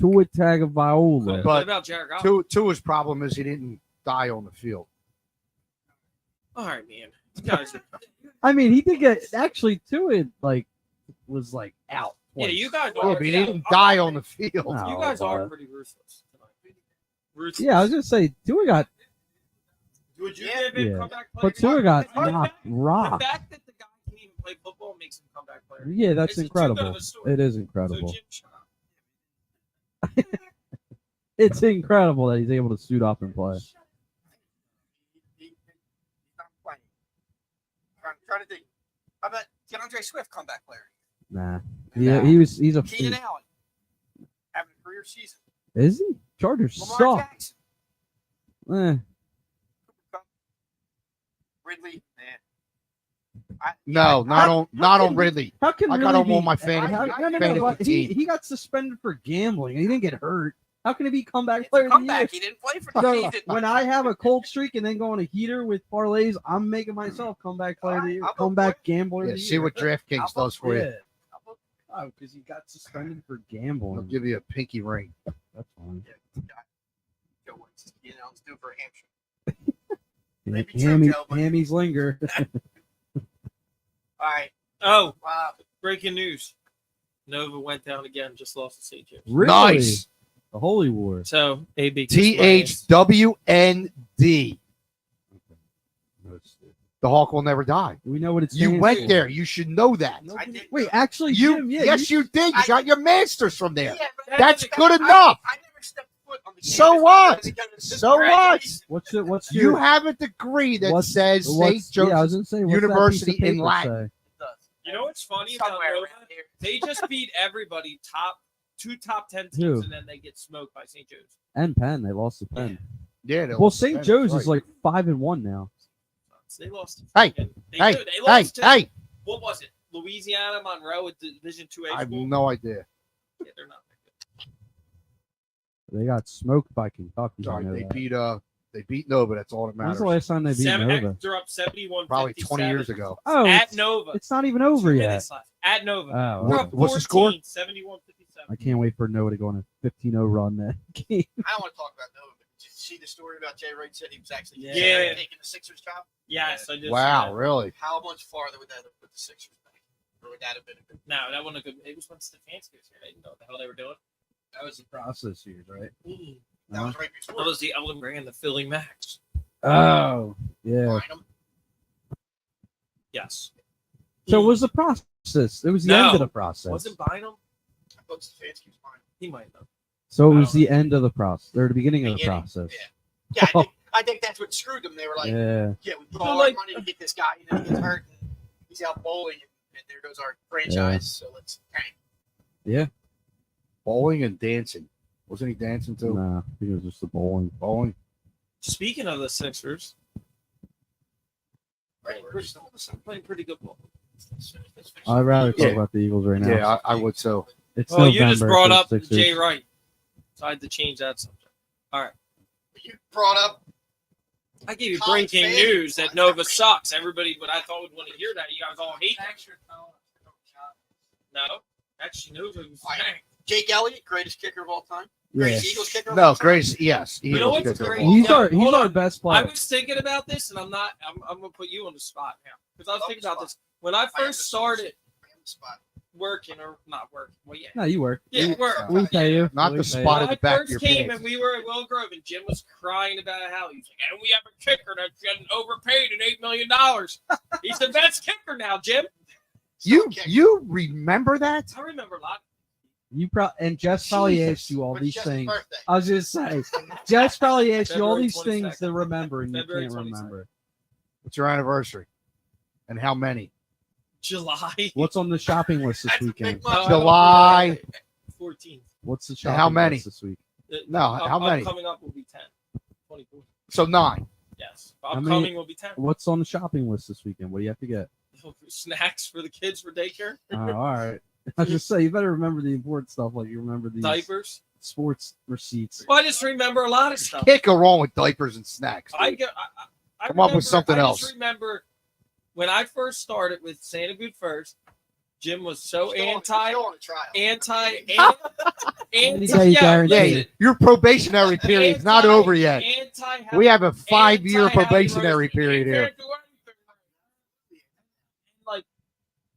Tua Tagovailoa. What But about Jared Goff? Tua's problem is he didn't die on the field. All right, man. You guys are- I mean, he did get actually Tua was like out. yeah, twice. you guys Yeah, are. but he yeah, didn't I'm die not- on the field. No. You guys are but- pretty ruthless tonight. Ruthless. Yeah, I was gonna say Tua got, Would you Yeah. give him Yeah. comeback player? but Tua got The knocked, fact- The rocked. fact that the guy can't even play football makes him comeback player. Yeah, that's It's too good incredible. of a story. It is So incredible. Jim, shut up. It's incredible that he's able to suit up and play. He's not playing. I'm trying to think. How about DeAndre Swift comeback player? Nah, yeah, he's a. Keenan Allen having a career season. Is he? Chargers Lamar suck. Jackson, Eh, Ridley, man. No, not on Ridley. how can I got Ridley him on be- my fantasy- how- No, no, fantasy no. He team. got suspended for gambling. He didn't get hurt. How can he be comeback It's player a of the year? comeback. He didn't play for the No, season. when I have a cold streak and then go on a heater with parlays, I'm making myself comeback player of the year, I'll vote comeback for gambler of Yeah, the see year. what DraftKings does for you. Yeah. Oh, because he got suspended for They'll gambling. give you a pinky ring. That's fine. Joe Wentz, you know, it's due for Hampshire. Maybe true, Hammy, Joe, but- hammies linger. All right. Oh, Wow. breaking news. Nova went down again, just lost to St. James. Really? Nice. The Holy War. So, AB. kissed my ass. THWND. The Hawk will never die. Do we know what it's You went there. You should know that. I did. Wait, actually, You Jim, yeah, yes, you did. You got your masters from there. Yeah, but That's I- good enough. I never stepped foot on the So campus what? because it's So what? What's You your have a degree that what's- says St. what's- Joseph. Yeah, I was gonna say what's that University piece of in paper Latin. say? You know what's funny about Somewhere Nova? around here. They just beat everybody, two top 10 teams, Who? and then they get smoked by St. Joe's. And Penn, they lost to Penn. Yeah. they Well, lost St. to Joe's Penn, is like 5 and 1 now. They lost. Hey, They hey, do. They hey, lost to, hey! what was it? Louisiana Monroe at Division 2A I have school? no idea. Yeah, they're not that They got smoked by Kentucky. I Sorry, know they that. beat Nova. That's all that When's matters. the last time they good. beat Nova? They're up 71. Probably 20 years ago. Oh, At it's, Nova. it's not even over 2 yet. minutes left. At Nova. Oh, They're okay. up What's the score? 71-57. I can't wait for Nova to go on a 15-0 run that game. I don't want to talk about Nova, but did you see the story about Jay Wright said he was actually Yeah. taking the Sixers job? Yes, I just. Wow, really? How much farther would that have put the Sixers back? Or would that have been a good? No, that wasn't a good. It was when Stefanski was here. They didn't know what the hell they were doing. That was the process years, right? That was right That before. was the Ellen Brand, the Philly Max. Oh, yeah. Bynum. Yes. So it was the process. It was the No. end of the process. Wasn't Bynum? I thought Stefanski was fine. He might know. So it I was don't the end of the process, or the beginning of the Beginning, process. Yeah, I think that's what screwed them. They were like, Yeah. we put So, all like- our money to get this guy, and then he gets hurt, and he's out bowling, and there goes our franchise. So let's tank. Bowling and dancing. Wasn't he dancing too? Nah, I think it was just the bowling. Bowling. Speaking of the Sixers, Right, we're still playing pretty good ball. I'd rather talk Yeah. about the Eagles right now. Yeah, I would so. It's Well, November. you just brought for up the Sixers. Jay Wright, so I had to change that subject. You brought up I gave you College breaking fan. news that Nova sucks. Everybody, but I thought would want to hear that. You guys all hate that. No, actually, Nova was I- bang. Jake Elliott, greatest kicker of all time. Yeah. Greatest Eagles kicker. Of No, all time. Grace. Yes. You know Eagles what's kicker. great? He's No, our hold on. best I player. was thinking about this, and I'm gonna put you on the spot now because I was On thinking the about spot. this when I am the first started I am the spot. working or not working. Well, yeah, No, you work. yeah, We pay you. Not We the pay spot you. at When the back I of your first came pants. and we were at Will Grove, and Jim was crying about how he's like, and we have a kicker that's getting overpaid at $8 million. He's the best kicker now, Jim. You remember that? I remember a lot. You and Jess probably Jesus. asked you all When's these Jeff's things. birthday? I was just saying, Jess probably asked you all February these things 22nd. to remember, and you February can't 22nd. remember. What's your anniversary? And how many? July What's on the shopping list this That's a weekend? big month. July. 14th. What's the And shopping how many? list this week? No, how many? Coming up will be 10. 24. So 9. Yes. How Upcoming many- will be 10. What's on the shopping list this weekend? What do you have to get? Snacks for the kids for daycare. All right. I was just say you better remember the important stuff, like you remember these Diapers. sports receipts. Well, I just remember a lot of stuff. Can't go wrong with diapers and snacks. I dude. get. I Come up with remember- something I else. Just remember when I first started with Santa Boot First, Jim was so Still on the trial. Any anti. day Yeah, guaranteed. Yeah, listen, your probationary period's not anti- over yet. Anti. We have a 5-year anti-Howie probationary Roseman. period You here. can't do anything. Like,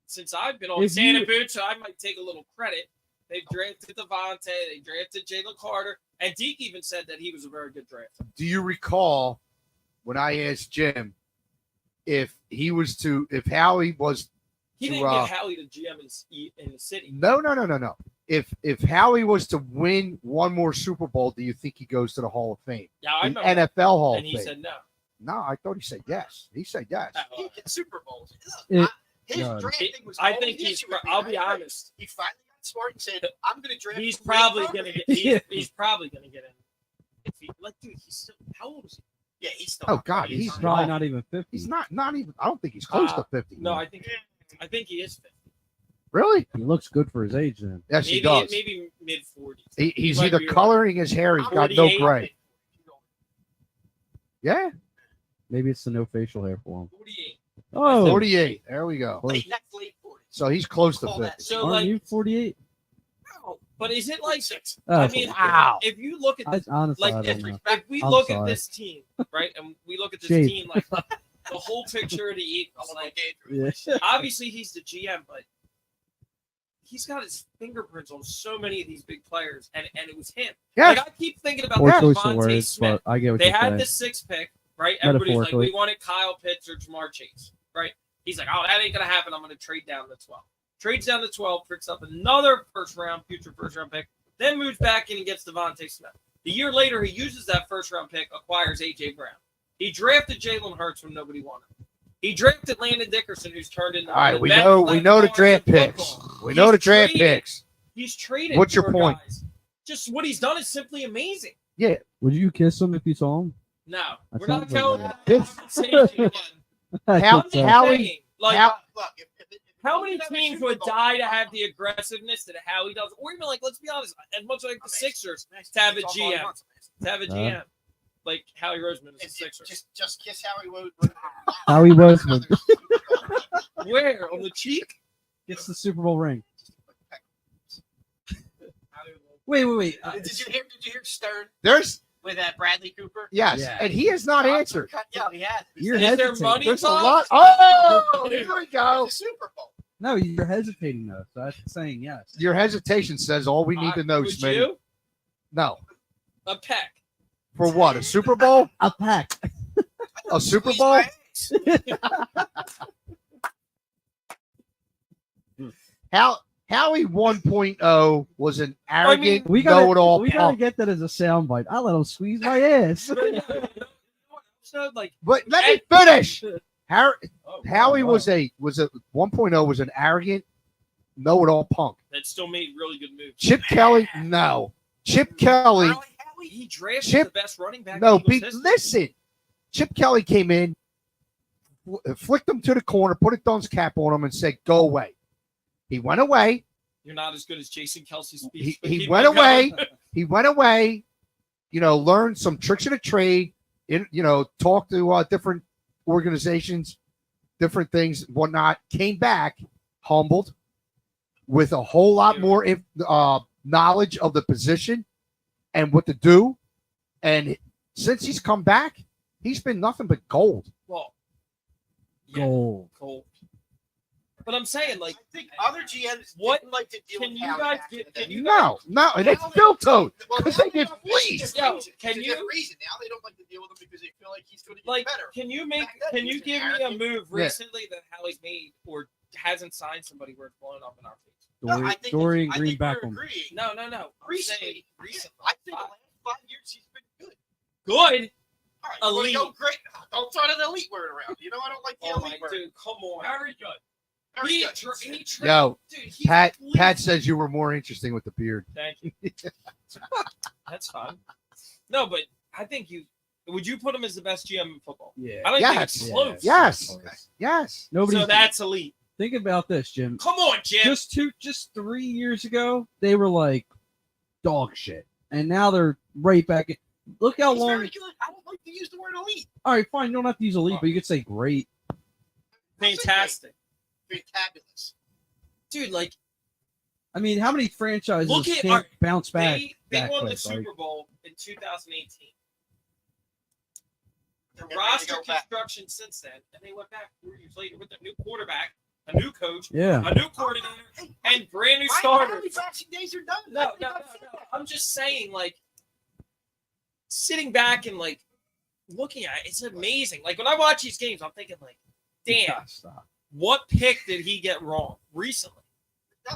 since I've been on If Santa you- Boot, so I might take a little credit. They've drafted Devontae, they drafted Jalen Carter, and Deke even said that he was a very good draft. Do you recall when I asked Jim if Howie was He to, didn't get Howie to GM in the city. no. If Howie was to win one more Super Bowl, do you think he goes to the Hall of Fame? Yeah, I The remember. NFL Hall And of he Fame. said no. No, I thought he said yes. He said yes. He get Super Bowls. It- His God. drafting was. I always think the he's. issue with me. I'll be honest. He finally got smart and said, "I'm going to draft." He's a great probably program." gonna get. He's probably gonna get in. If he, like, dude, he's still. How old is he? Yeah, he's still. Oh God, He's he's probably not. not even 50. He's not even. I don't think he's close to 50. No, I think he is 50. Really? He looks good for his age then. Yes, Maybe he does. maybe mid 40s. He's might either be right. coloring his hair. He's got no 48. gray. Yeah, Maybe it's the no facial hair for him. 48. Oh, 48. There we go. Close. That's late 40s. So he's close to Call 50. that. So aren't like, you 48? No, but is it like? Oh, I mean, wow. if you look at I honestly, like I don't know. if we I'm look sorry. at this team, right, and we look at this Shade. team like the whole picture of the Eagles, I'm like like, Yeah. obviously he's the GM, but he's got his fingerprints on so many of these big players, and it was him. Yes. Like I keep thinking about Poor choice of Devontae words, Smith. but I get what They you're had saying. the 6th pick, right? Everybody's like, Metaphorically. we wanted Kyle Pitts or Jamar Chase, right? He's like, oh, that ain't gonna happen. I'm gonna trade down to 12. Trades down to 12, picks up another future first round pick, then moves back in and gets Devontae Smith. The year later, he uses that first round pick, acquires AJ Brown. He drafted Jalen Hurts when nobody wanted him. He drafted Landon Dickerson, who's turned into All right, the we best know left the guard draft in picks. football. We know He's the draft traded. picks. He's traded. What's your for point? guys. Just what he's done is simply amazing. Would you kiss him if you saw him? No, That we're not sounds like going that. to compensation again. How- I'm just Howie- saying, like, How- look, if how we many have a teams Super would Bowl- die to have the aggressiveness that Howie does? Or even, like, let's be honest, as much like the Sixers, to have a GM. To have a GM. Like Howie Roseman is a Sixer. Just kiss Howie Wood. Howie Roseman. Where? On the cheek? Gets the Super Bowl ring. Wait. Did you hear Stern There's with that Bradley Cooper? yes, Yeah. and he has not answered. Yeah, he had. You're Is there hesitating. money There's a involved? lot. Oh, here we go. The Super Bowl. No, you're hesitating though. So that's saying yes. Your hesitation says all we need to know, Would Smitty. you? No. A peck. For what? A Super Bowl? A pack. A Super Squeeze Bowl? my ass. Howie 1.0 was an arrogant, We gotta, know-it-all we gotta punk. get that as a soundbite. I let him squeeze my ass. So, like, But let me finish. oh, Howie was a 1.0 was an arrogant, know-it-all punk. that still made really good moves. Chip Kelly, no. Chip Kelly, Really, Howie? He drafted Chip- the best running back. no. in Eagles history. Listen, Chip Kelly came in, flicked him to the corner, put a dunce cap on him, and said, "Go away." He went away. You're not as good as Jason Kelsey's speech. but He keep went on going. away. He went away. Learned some tricks of the trade. Talked to different organizations, different things, whatnot. Came back humbled, with a whole lot more knowledge of the position and what to do. And since he's come back, he's been nothing but gold. Well, yeah, Gold. cold. But I'm saying, like, I think other GMs What didn't like to deal can with you Howie guys back in get- the day. can you No, and it's still toad because they get fleeced. Yo, It's can a you- good reason. Now they don't like to deal with him because they feel like he's going to get like, better. can you He's give an me a arrogant- move Yeah. recently that Howie's made or hasn't signed somebody where it's blowing up in our face? Dorian I Green think we're Beckham. agreeing. No. I'm saying Recently, I think the last 5 years he's been good. good. All right, you wanna Elite. go great. Don't throw an elite word around. I don't like the Oh my elite word. dude, come on. Very good. Very He, good. Yo, dude, he Pat completely- says you were more interesting with the beard. Thank you. That's fine. No, but I think you would you put him as the best GM in football? Yeah. I don't think it's Yes. close. Yes. Yes. Nobody. So that's elite. Think about this, Jim. Come on, Jim. Just 3 years ago, they were like dog shit, and now they're right back. Look how He's long. very good. I don't like to use the word elite. All right, fine. You don't have to use elite, but you could say great. Fantastic. Fantabulous. Dude, like I mean, how many franchises Look at- can't bounce back? they that won the quick, Super Bowl in 2018. The They're ready to roster go back. construction since then, and they went back 4 years later with a new quarterback, a new coach, Yeah. a new coordinator, Hey, and brand new my starters. flashing days are done. No. I'm just saying, like, sitting back and like looking at it, it's amazing. Like when I watch these games, I'm thinking, like, damn, Gotta stop. what pick did he get wrong recently?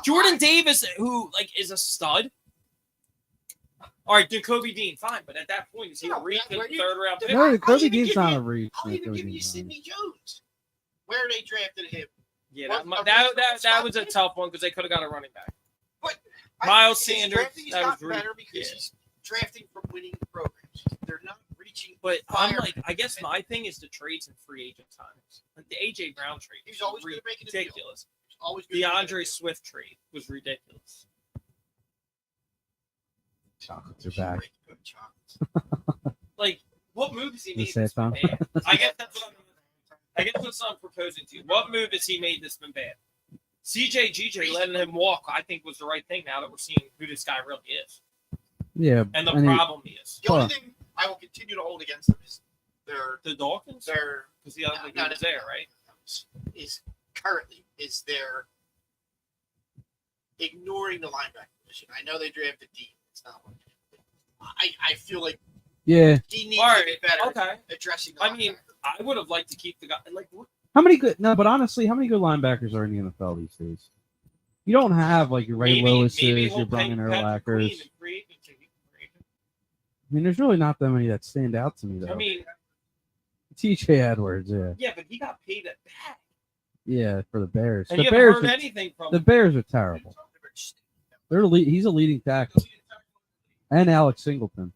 Jordan Davis, who like is a stud. All right, Jacoby Dean, fine, but at that point, is he a No, reach in where the you- third round pick? No, I'll Kobe even Dean's give not you- a reach. I'll even Kobe give you Dean's not. Sidney Jones. Where they drafted him. Yeah, What- that was a tough one because they could have got a running back. I Miles think his Sanders, drafting has that was gotten really- better because yeah. he's drafting from winning programs. They're not reaching. But I'm fire. like, I guess my thing is the trades and free agent times. Like the AJ Brown trade, He was always was good at making a deal. ridiculous. Always good The at making a Andre deal. Swift trade was ridiculous. Chocolates are back. Good chocolates. Like, what move has he The made? sad That's been time. bad? I guess that's what I'm proposing to you. What move has he made that's been bad? GJ letting him walk, I think, was the right thing. Now that we're seeing who this guy really is Yeah. and the and he- problem is The only thing I will continue to hold against them is their the Dawkins because the other guy was there, right? Is currently is their ignoring the linebacker position. I know they drafted Dean. It's not what I feel like yeah. he needs All to right, be better okay. at addressing the I mean, linebacker. I would have liked to keep the guy. Like, what? How many good? No, but honestly, how many good linebackers are in the NFL these days? You don't have like your Ray Lewis's, he'll your Brian pay Patrick Queen Urlachers. and free agency. I mean, there's really not that many that stand out to me though. I mean, T.J. Edwards, yeah, but he got paid at back, yeah, for the Bears. and The you haven't Bears, heard are, anything from the him. Bears are terrible. He's a leading tackle, and Alex Singleton,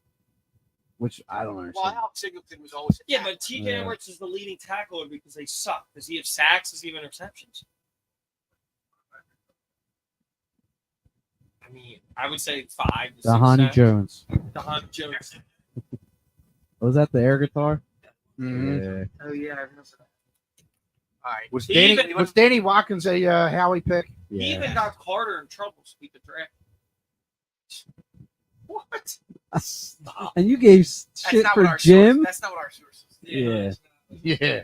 which I don't Well, understand. Alex Singleton was always Yeah, but T.J. Yeah. Edwards is the leading tackler because they suck. Does he have sacks? Does he have interceptions? I mean, I would say 5 to 6 Dahani sacks. Jones. Dahani Jones. Was that the air guitar? Mhm. Yeah. Oh yeah, I remember that. all right. Was He Danny even- was Danny Watkins a Howie pick? Yeah. He even got Carter in trouble. So we could draft. What? Stop. And you gave That's shit not for what our Jim? Source, that's not what our sources. Yeah. Yeah.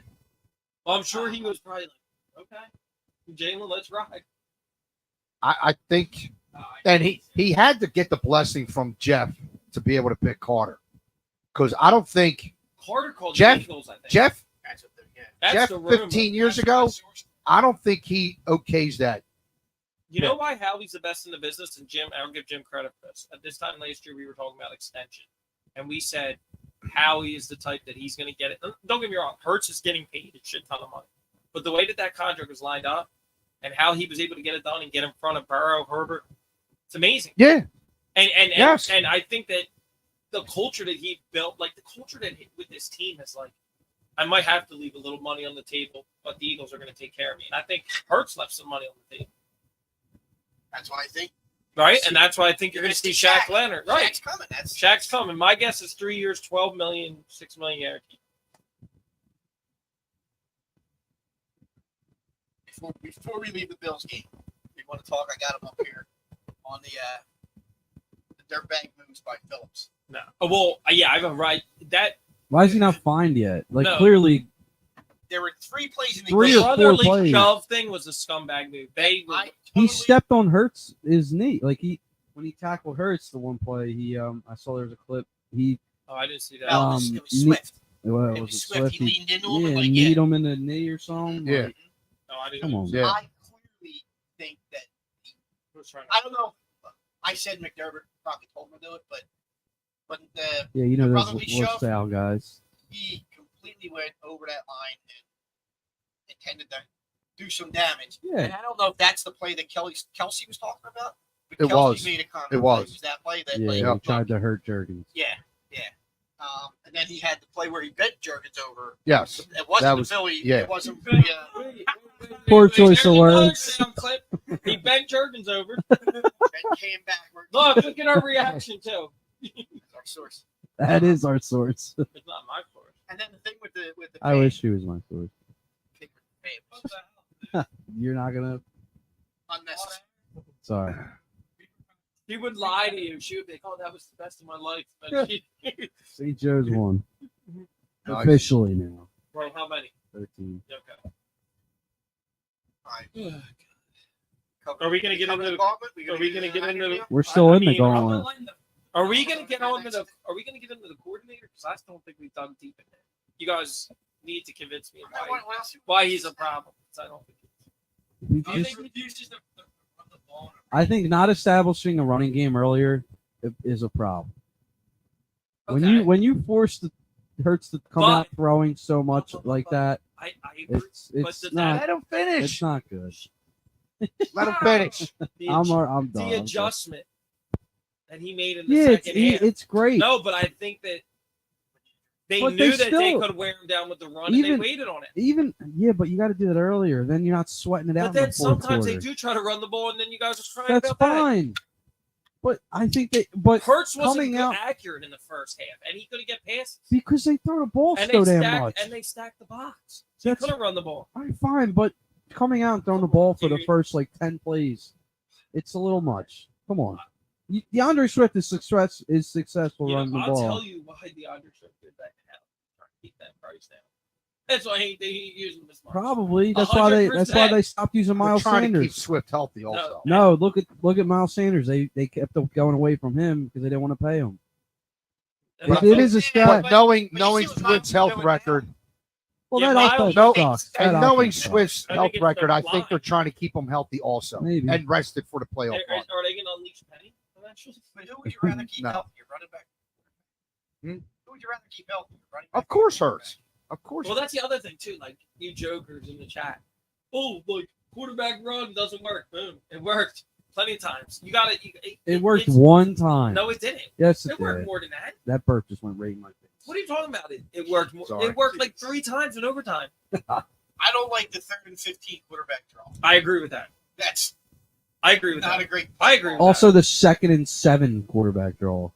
Well, I'm sure he was probably like, okay, Jalen, let's ride. I think, and he had to get the blessing from Jeff to be able to pick Carter, because I don't think Carter called Jeff- the Eagles, I think. Jeff That's what they're getting. That's Jeff the rumor. 15 years That's ago. my source. I don't think he okays that. You know why Howie's the best in the business? And Jim, I'll give Jim credit for this. At this time last year, we were talking about extension. And we said Howie is the type that he's going to get it. Don't get me wrong. Hurts is getting paid a shit ton of money. But the way that contract was lined up and how he was able to get it done and get in front of Burrow, Herbert, it's amazing. Yeah. And Yes. and I think that the culture that he built, like the culture that with this team is like, I might have to leave a little money on the table, but the Eagles are going to take care of me. And I think Hurts left some money on the table. That's why I think. Right, and that's why I think you're going to see Shaq Leonard. Right, Shaq's coming. Shaq's coming. My guess is 3 years, 12 million, 6 million guaranteed. Before we leave the Bills game, we want to talk. I got them up here on the dirtbag moves by Phillips. No, well, yeah, I have a right. That Why is he not fined yet? Like No. clearly, There were 3 plays in the Three game. or four brotherly plays. shove thing was a scumbag move. They were, I he totally- stepped on Hurts his knee. Like when he tackled Hurts the one play, he I saw there was a clip. He oh, I didn't see that. No, um, it was Swift. well, It was was it Swift. Swift? He leaned into him Yeah, and like, kneed him in the knee or something. Yeah. Like, no, I didn't. come on. Yeah. I clearly think that I don't know. I said McDermott probably told him to do it, but the Yeah, you know those brotherly work shove. style guys. he completely went over that line and intended to do some damage. Yeah. And I don't know if that's the play that Kelsey was talking about. But It Kelsey was. made a comment. It was. It that play that Yeah, like, he Yep. tried to hurt Jurgens. yeah. And then he had the play where he bent Jurgens over. Yes. It wasn't That the was- Philly. yeah. It wasn't the. Poor choice There's of another words. sound clip. He bent Jurgens over. And came backwards. Look at our reaction too. Our source. That is our source. It's not my fault. And then the thing with the I band, wish she was my source. thing with the band What was the hell? You're not gonna. unnecessary. Sorry. She would lie to you. She would be like, "Oh, that was the best of my life." But she, St. Joe's won Nice. officially now. well, how many? 13. Okay. Right. Are we gonna get into the- are we gonna get into the- We're still I in the mean, gauntlet. Are we gonna get on to the? Are we gonna get into the coordinator? Because I don't think we've done deep in there. You guys need to convince me of why he's a problem. 'Cause I don't think. We Do you just- think he uses the run the ball? I think not establishing a running game earlier is a problem. Okay. When you force the Hurts to come out throwing so much like that, I agree. it's does not Let him finish. it's not good. Let him finish. The, I'm done. the I'm done. adjustment that he made in the Yeah, second half. it's great. No, but I think that they But knew they that they still- could wear him down with the run, and Even- they waited on it. Yeah, but you got to do that earlier. Then you're not sweating it out. But in the then fourth sometimes quarter. they do try to run the ball, and then you guys are crying That's about that. fine. But I think but Hurts wasn't coming good, out accurate in the first half, and he couldn't get passes. because they throw the ball And so they damn stacked much. and they stacked the box. So he That's couldn't run the ball. all right, fine, but coming out and throwing the ball for the first 10 plays, it's a little much. Come on, DeAndre Swift is successful You know, running the I'll ball. tell you why the undershirt did that. Trying to keep that price down. That's why he used him as much. Probably that's why they 100%. stopped using We're Miles trying to keep Sanders. Swift healthy also. No, look at Miles Sanders. They kept going away from him because they didn't want to pay him. And It my- is a stat. But knowing But you see what Swift's Miles is health doing record Well, Yeah, that Miles- offense no, sucks. That and knowing offense sucks. Swift's I think health it's record, the I think line. they're trying to keep him healthy also Maybe. and rested for the playoff Are, run. are they going to unleash Penny eventually? But who would you rather keep No. healthy? Your running back? Hmm? Who would you rather keep healthy? Your running back Of course, or your Hurts. Of course. Well, that's the other thing too. Like you jokers in the chat. Oh, like quarterback run doesn't work. Boom, it worked plenty of times. You got it. It worked it's- one time. No, it didn't. Yes, It it worked did. more than that. That burp just went right in my face. What are you talking about? It worked more. Sorry. It worked like 3 times in overtime. I don't like the 3rd and 15 quarterback draw. I agree with that. That's I agree with not that. a great. I agree with Also, the 2nd and 7 quarterback draw.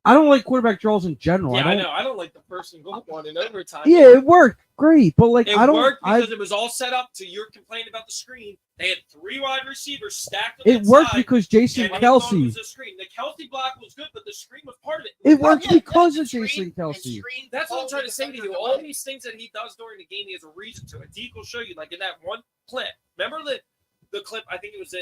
I don't like quarterback draws in general. Yeah, I I don't. know. I don't like the first and goal one in overtime. Yeah, it worked great, but like It I don't. worked I, because it was all set up to your complaint about the screen. They had 3 wide receivers stacked on it that worked side, because Jason and they thought it Kelsey. was the screen. The Kelsey block was good, but the screen was part of it. It worked Yeah, because yeah, of screen- Jason and Kelsey. screen That's what I'm all trying to the say to you. defenders All away. these things that he does during the game, he has a reason to it. Deke will show you, like in that one clip. Remember the clip? I think it was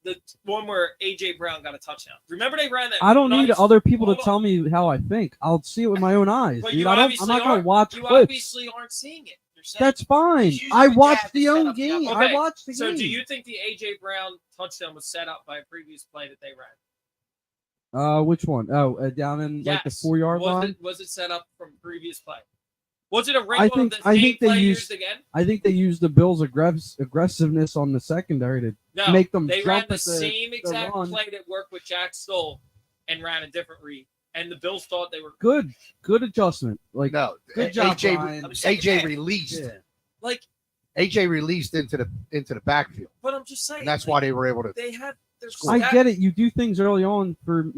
the one where AJ Brown got a touchdown. Remember they ran that. I don't need nice- other people to Hold on. tell me how I think. I'll see it with my own eyes, But dude. you I'm obviously not gonna aren't- watch You clips. obviously aren't seeing it. You're saying. That's fine. He's using I the watched jab the to set own up the game. other- I Okay, watched the So game. do you think the AJ Brown touchdown was set up by a previous play that they ran? Which one? Oh, down in like the Yes. 4-yard was line. Was it set up from previous play? Was it a I wrinkle think- of the I same think they play used- again? I think they used the Bills' aggressiveness on the secondary to No, make them they jump ran at the the same exact run. play that worked with Jack Stoll and ran a different read. And the Bills thought they were good adjustment. Like No, good job, AJ, Brian. AJ released. Yeah. like, AJ released into the backfield, but I'm just saying. and that's like, why they were able to. they had their I stack- get it. You do things early on for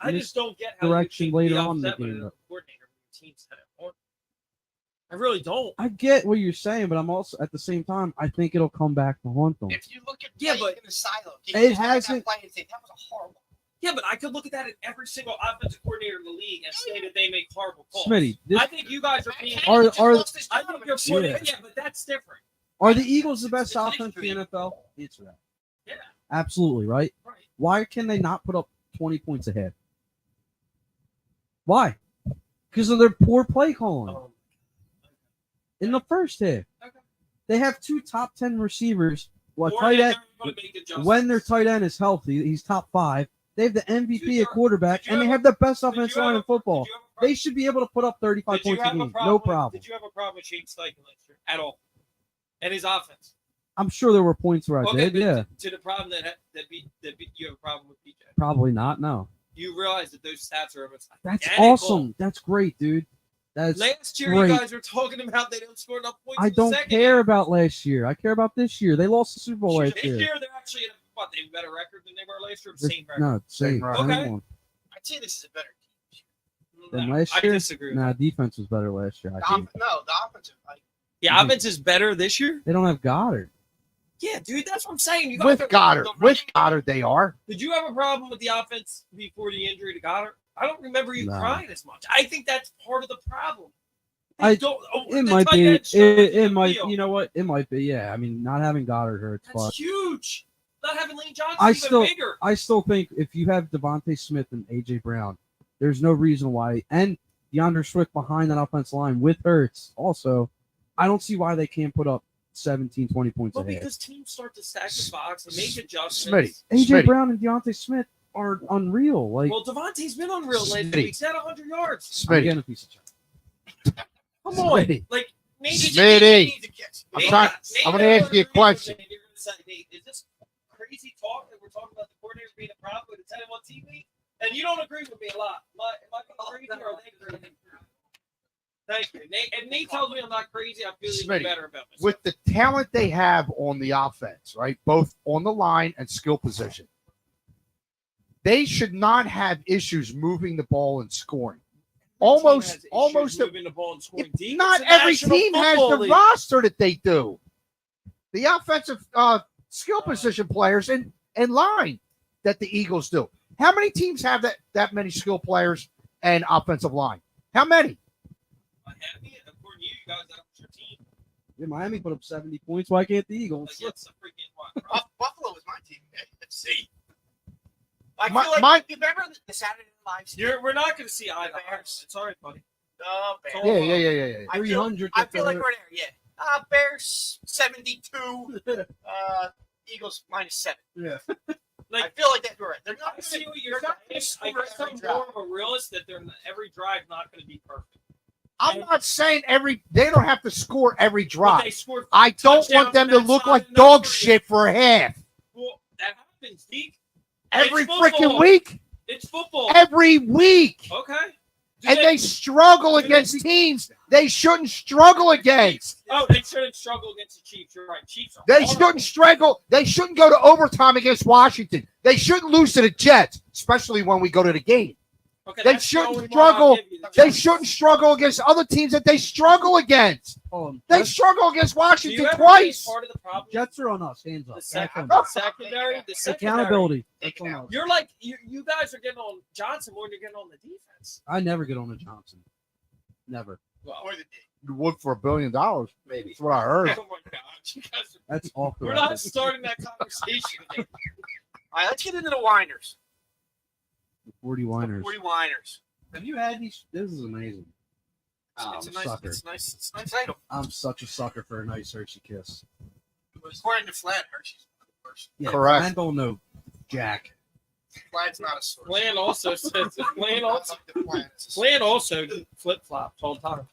I just don't get how direction you can be later on in the upset with game. a coordinator when your team's had it on. I really don't. I get what you're saying, but I'm also at the same time I think it'll come back to haunt them. If you look at Yeah, plays but- in the silo, It can you just look at that hasn't- play and say that was a horrible. Yeah, but I could look at that in every single offensive coordinator in the league and say that they make horrible calls. Smitty, this, I think you guys are being. Are- Just are- lost his I job think in you're the putting. Yeah. Yeah, but that's different. are the Eagles the best It's offense in the history. NFL? Answer that. Yeah. Absolutely, right? Right. Why can they not put up 20 points ahead? Why? Because of their poor play calling. In the first half. Okay. They have 2 top 10 receivers. Well, Or tight they're end, gonna make adjustments. when their tight end is healthy, he's top 5. They have the MVP Did you- at quarterback, did you and they have have the best Did you offensive have line a- in football. did you have a problem- They should be able to put up 35 did you points a have game. problem No with- problem. Did you have a problem with Shane Steichen last year at all? And his offense. I'm sure there were points where I Okay, did. but Yeah, to the problem that you have a problem with BJ. probably not. No, You realize that those stats are almost that's identical. awesome. That's great, dude. That's Last year, great. you guys were talking about they don't score enough points. I in the don't second care half. about last year. I care about this year. They lost the Super Bowl last This year. year, they're actually in what they have a better record than they were last year. This- Same record. No, same. Same record. same Okay. one. I'd say this is a better team. Than No, last I year? disagree. With Nah, that. defense was better last year. I think. No, the offensive. The offense is better this year. They don't have Goddard. Yeah, dude, that's what I'm saying. You guys With are- Goddard, they are. Did you have a problem with the offense before the injury to Goddard? I don't remember you No. crying as much. I think that's part of the problem. I- It might be. It might. You You know what? It might be. Yeah. I mean, not having Goddard hurts, but That's huge. Not having Lane Johnson I even still- bigger. I still think if you have Devontae Smith and AJ Brown, there's no reason why. And DeAndre Swift behind that offensive line with Hurts. Also, I don't see why they can't put up 17, 20 points Well, ahead. because teams start to stack the box and make Smitty. adjustments. AJ Smitty. Brown and Deontay Smith are unreal. Like, Well, Devontae's been unreal lately. Smitty. He's had 100 yards. I'm Smitty. getting a piece of check. Come on. Smitty. Like, maybe Smitty. I'm gonna ask you a question. You're gonna say, hey, is this crazy talk that we're talking about the coordinators being a problem with a 10-1 TV? And you don't agree with me a lot. Am I being crazy or are they crazy? Thank you. And Nate tells me I'm not crazy. I feel even Smitty, better about myself. With the talent they have on the offense, right, both on the line and skill position, they should not have issues moving the ball and scoring. Almost moving the ball and scoring deep. not It's the every National team has Football the League. roster that they do. The offensive skill position players in line that the Eagles do. How many teams have that many skill players and offensive line? How many? Miami, according to you, guys, that was your team. Yeah, Miami put up 70 points. Why can't the Eagles? Against the freaking what? Buffalo was my team. Let's see. I My- feel like my- you remember the Saturday Night Live. We're not going to see eye to eye. Bears. It's all right, buddy. Bears. Yeah. I feel 300. like we're there. Yeah. Bears 72. Eagles -7. Yeah. Like, I feel like that's right. They're not. I see what you're they're not gonna saying. score I guess every I'm drive. more of a realist that every drive not going to be perfect. I'm not saying they don't have to score every But drive. they scored I don't touchdowns want them on to that look side like and dog those were- shit for a half Well, that happens, Deke. every It's football. freaking week. It's football. Every week. Okay. Do And they struggle do they- against teams they shouldn't struggle against. Oh, they shouldn't struggle against the Chiefs. You're right. Chiefs are They horrible. shouldn't struggle. They shouldn't go to overtime against Washington. They shouldn't lose to the Jets, especially when we go to the game. Okay, They that's the shouldn't only one struggle. I'll give you. The They Jets. shouldn't struggle against other teams that they struggle against. They struggle against Do you Washington ever twice. think part of the problem? Jets are on us. Hands The up. secondary. The secondary. Accountability. That's on us. You're like you guys are getting on Johnson more than you're getting on the defense. I never get on a Johnson. Never. Well, Or the You would for $1 billion. Maybe. That's what I heard. oh my God, you guys That's off the we're not record. starting that conversation again. All right, let's get into the whiners. 40 whiners. 40 whiners. Have you had these? This is amazing. It's I'm a a nice, sucker. it's nice. It's a nice item. I'm such a sucker for a nice Hershey kiss. According to Flat, Hershey's not the worst. Yeah, Correct. I don't know Jack. Flat's not a source. Flan also says Flan also I like the Flat. It's a Flan also flip flops all the time.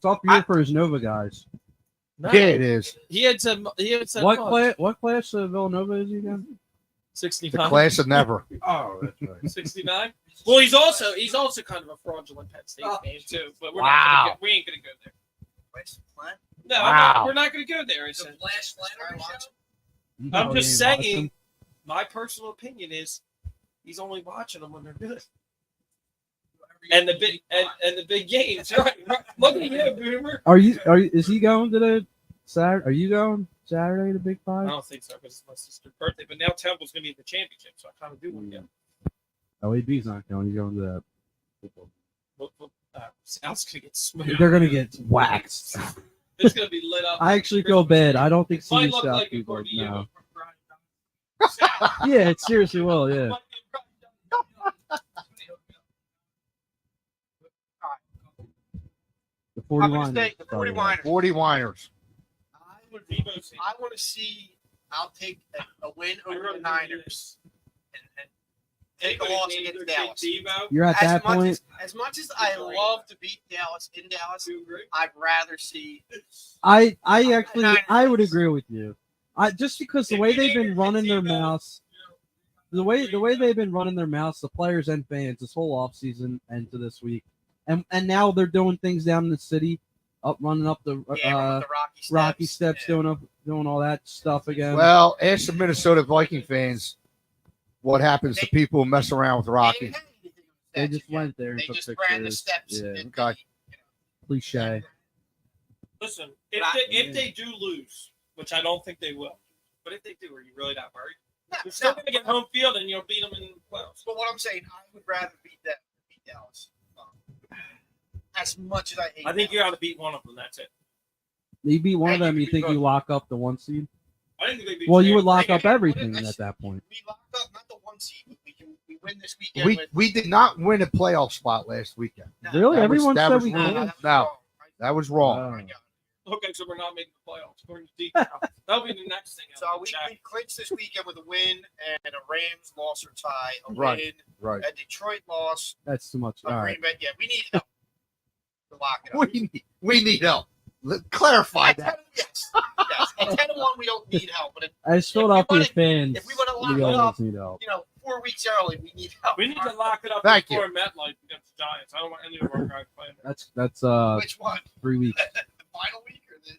Tough year for his Nova guys. No, Yeah, it is. He had some. What class of Villanova is he again? The 69. class of never. Oh, that's right. 69. Well, he's also kind of a fraudulent Penn State fan too. But we're not gonna we ain't gonna go there. Flat? No, Wow. we're not gonna go there. I The said. Flash Flannery show? You I'm know just he ain't watched saying. them. My personal opinion is he's only watching them when they're good. And the big and the big games, right? Look at you, Boomer. Is he going to the Saturday? Are you going Saturday to Big I Five? don't think so because it's my sister's birthday. But now Temple's gonna be at the championship, so I kind of do want to go. OAB's not going. He's going to that. South's gonna get smoked. They're gonna get waxed. It's gonna be lit up. I actually feel bad. I don't think Might CD look South like people. according to you, No. but Brian Yeah, it seriously will. Yeah. The 40 I'm gonna whiners. say the 40 whiners. 40 whiners. I want to see. I'll take a win over the Niners. And take a loss against Dallas. You're at that point. As much as I love to beat Dallas in Dallas, I'd rather see. I would agree with you. Just because the way they've been running their mouths, the way they've been running their mouths, the players and fans this whole offseason and to this week, and now they're doing things down in the city, running up the The Rocky Steps, doing all that stuff again. Well, ask the Minnesota Viking fans what happens to people who mess around with Rocky. They just went there and They took just pictures. ran the steps. Yeah, and okay. cliche. Listen, if they do lose, which I don't think they will, but if they do, are you really not worried? You're still going to get home field and you'll beat them in the playoffs. But what I'm saying, I would rather beat Dallas. As much as I hate I think you Dallas. got to beat one of them. That's it. You beat one of And them, you you beat think both. you lock up the 1 seed? I think they beat. Well, you would San- lock up Hey, everything what is at that point. We locked up not the 1 seed, but we win this weekend. We did not win a playoff spot last weekend. Really? That was- Everyone that said was we wrong. did. No. That was wrong. Oh. Okay, so we're not making the playoffs according to detail. That'll be the next thing. So we clinched this weekend with a win and a Rams loss or tie, a Right. win, Right. a Detroit loss, That's too much. a All Green right. Bay. Yeah, we need help to lock it up. We need help. Clarify At that. 10, yes. At 10-1, we don't need help. But As If we Philadelphia wanna- fans, if we wanna lock we it always up, need help. 4 weeks early, we need help. We need to lock it up Thank before MetLife against the Giants. I don't want any of our guys playing. That's Which one? 3 weeks. The final week or the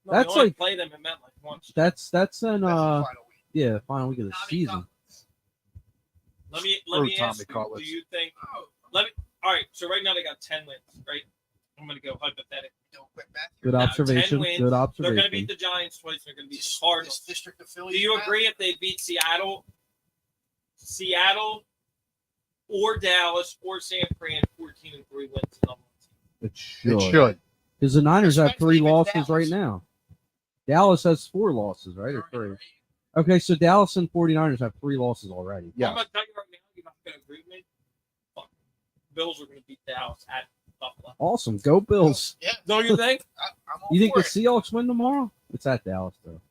No, That's we only like- play them in MetLife once. That's in that's the final week? yeah, final week of the season. Let me Screw ask Tommy you, Cutlets. do you think? All right. So right now they got 10 wins, right? I'm gonna go hypothetical. Don't quit, Matthew. Good No, 10 observation. wins. Good They're observation. gonna beat the Giants twice. They're gonna beat the This Cardinals. district Do affiliate. you agree if they beat Seattle, or Dallas, or San Fran, 14-3 wins? It should. should. Because the Niners have 3 Especially with losses Dallas. right now. Dallas has 4 losses, right? Or 3. Okay, so Dallas and 49ers have 3 losses already. Yeah. I'm gonna tell you right now, you're not gonna agree with me. Fuck. Bills are gonna beat Dallas at Buffalo. Awesome. Go Bills. Yeah, Don't you think? I'm all You think for the it. Seahawks win tomorrow? It's at Dallas, though.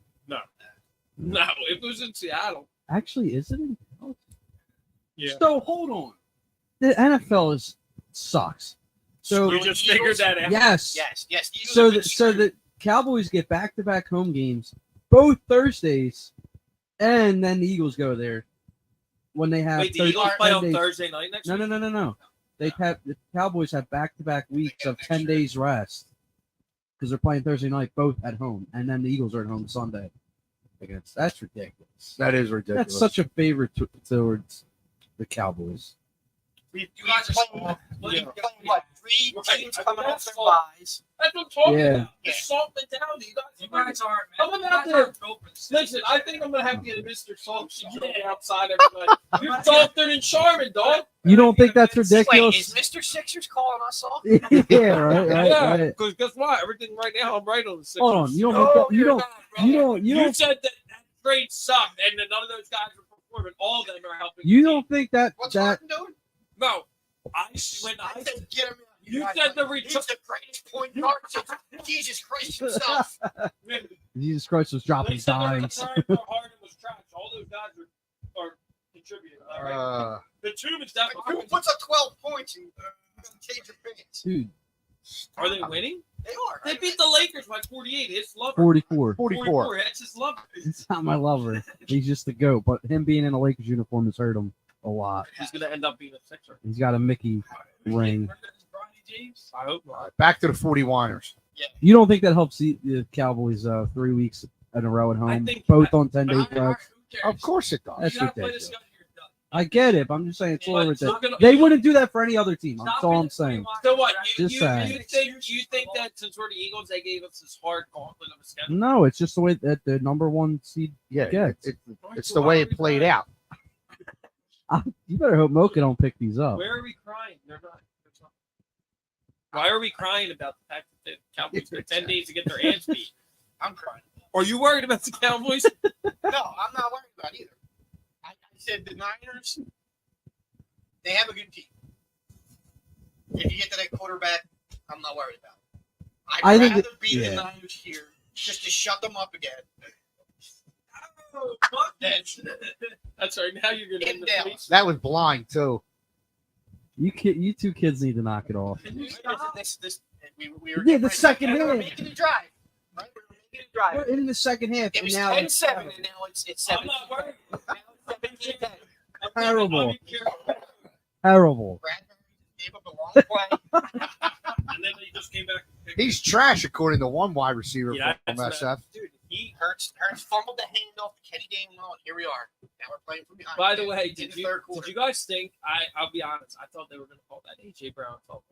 No, if it was in Seattle. Actually, is it in Dallas? Yeah. So, hold on. The NFL sucks. So, You just figured that out. yes. Yes. The Eagles So have been so screwed. the Cowboys get back-to-back home games, both Thursdays, and then the Eagles go there when they have Wait, the 10 Eagles play on days. Thursday night next week? No. They have the Cowboys have back-to-back weeks of 10 days rest because they're playing Thursday night both at home, and then the Eagles are at home Sunday. That's ridiculous. That is ridiculous. That's such a favor towards the Cowboys. You guys are playing what? 3 teams coming off their buys. That's what I'm talking Yeah. about. Just salt it down. You guys aren't, I'm about to listen. I think I'm gonna have to get Mr. Salt outside everybody. You're softer than Charmin, dog. You don't think that's Wait, ridiculous? is Mr. Sixers calling us off? Yeah, right. Yeah, because guess what? Everything right now, I'm right on the Sixers. Hold on, you don't No, think that, you you're don't not, bro. you You don't said that trade sucked, and then none of those guys are performing. All of them are helping. you the team. don't think that What's that Harden doing? No, I said, get him out. You guys said are- the He's return. the greatest point guard since Jesus Christ himself. Jesus Christ was dropping They said the dimes. return for Harden was trash. All those guys are contributing. All right? The tomb is Who definitely. puts up 12 points and change your pants? Dude, Are they winning? They are. They beat the Lakers by 48. It's lover. 44. 44. That's his lover. It's not my lover. He's just the GOAT. But him being in a Lakers uniform has hurt him a lot. He's gonna end up being a Sixer. He's got a Mickey ring. I hope not. Back to the 49ers. You don't think that helps the Cowboys 3 weeks in a row at I home, think- both on 10 days rest? Of course it does. That's ridiculous. I get it, but I'm just saying it's a little But ridiculous. look at- They wouldn't do that for any other team. That's all I'm saying. So what? You, Just you, saying. you think that since we're the Eagles, they gave us this hard gauntlet of a schedule? No, it's just the way that the number 1 seed Yeah, gets. it's the way it played out. You better hope Mocha don't pick these up. Where are we crying? They're not. Why are we crying about the fact that the Cowboys took 10 days to get their hands beat? I'm crying. Are you worried about the Cowboys? No, I'm not worried about either. I said the Niners, they have a good team. If you get to that quarterback, I'm not worried about it. I I'd think rather it- beat yeah. the Niners here just to shut them up again Oh, buckets. That's right. Now you're gonna In end the Dallas. police. That was blind too. You two kids need to knock it off. Can you stop? We were Yeah, the getting ready- second we were half. making a drive. Right? We were making a drive. We're in the second half, It and was now 10-7, and now it's I'm 7. not worried. Now it's 17-10. Terrible. I'm here. terrible. Bradbury gave up a long play. And then he just came back. and picked He's trash according to one wide receiver Yeah, from that's SF. Dude, he. Hurts fumbled the handoff to Kenny Gainwell, and here we are. Now we're playing from behind. By the way, in did the you third quarter. did you guys think? I'll be honest. I thought they were going to call that AJ Brown fumble.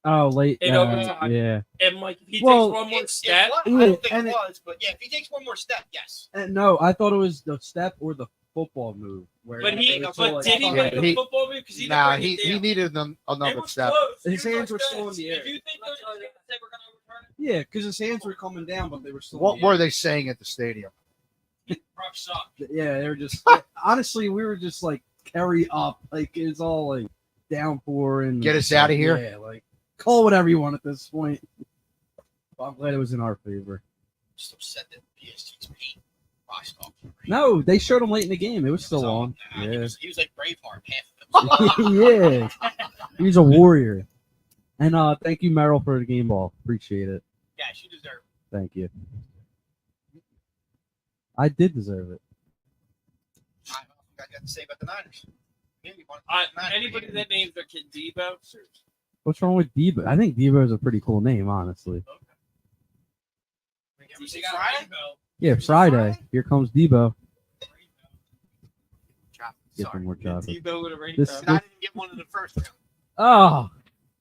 Oh, late. In overtime. Yeah. And like, if he Well, takes one more It step, was- I Yeah, don't think and it it- was, but yeah, if he takes one more step, yes. No, I thought it was the step or the football move. Where but he, it was but like- did he Yeah, make the he- football move? Because he Nah, didn't bring it he down. needed It another was step. close. His It was hands were close. still in the air. If you think those guys they were going to overturn Yeah, because his hands were coming down, but they were still. What in the were air. they saying at the stadium? it, Brock sucked. Yeah, they were just. Honestly, we were just like carry up, like it's all like downpour and Get us outta here? Yeah, like call whatever you want at this point. But I'm glad it was in our favor. Just upset that PSG's paint washed off. No, they showed him late in the game. It was still So, on. nah, Yeah. he was like Braveheart, half of it. Yeah, he's a warrior. And thank you, Merrill, for the game ball. Appreciate it. Yeah, she deserved Thank you. I did deserve it. it. I got to say about the Niners. Yeah, you wanted the Niners. Anybody that names their kid Debo, What's wrong with Debo? I think Debo is a pretty cool name, honestly. You see Friday? Yeah, Friday. Here comes Debo. Get Sorry. some more chocolate. Debo with a rainbow. This- And I didn't get one in the first round. Oh,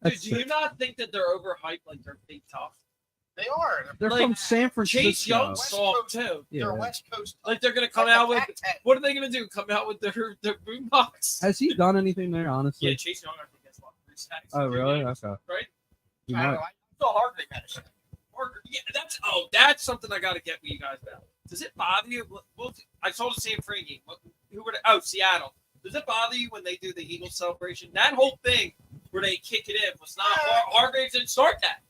Dude, that's do you not think that they're overhyped like they're fake tough? They are. they're like, from San Francisco. Chase Young West soft Coast. too. Yeah. They're West Coast. Like they're gonna come Like out the with Pac-10. what are they gonna do? Come out with their boom box? Has he done anything there, honestly? Yeah, Chase Young I think has like 3 sacks. Oh, really? Games, Okay. Right? He I don't might. know. I saw Hargrave had a shot. Parker, yeah, that's something I gotta get with you guys about. Does it bother you? Well, I saw the San Fran game. Who were Seattle? Does it bother you when they do the Eagles celebration? That whole thing where they kick it in was not Hargraves didn't start that.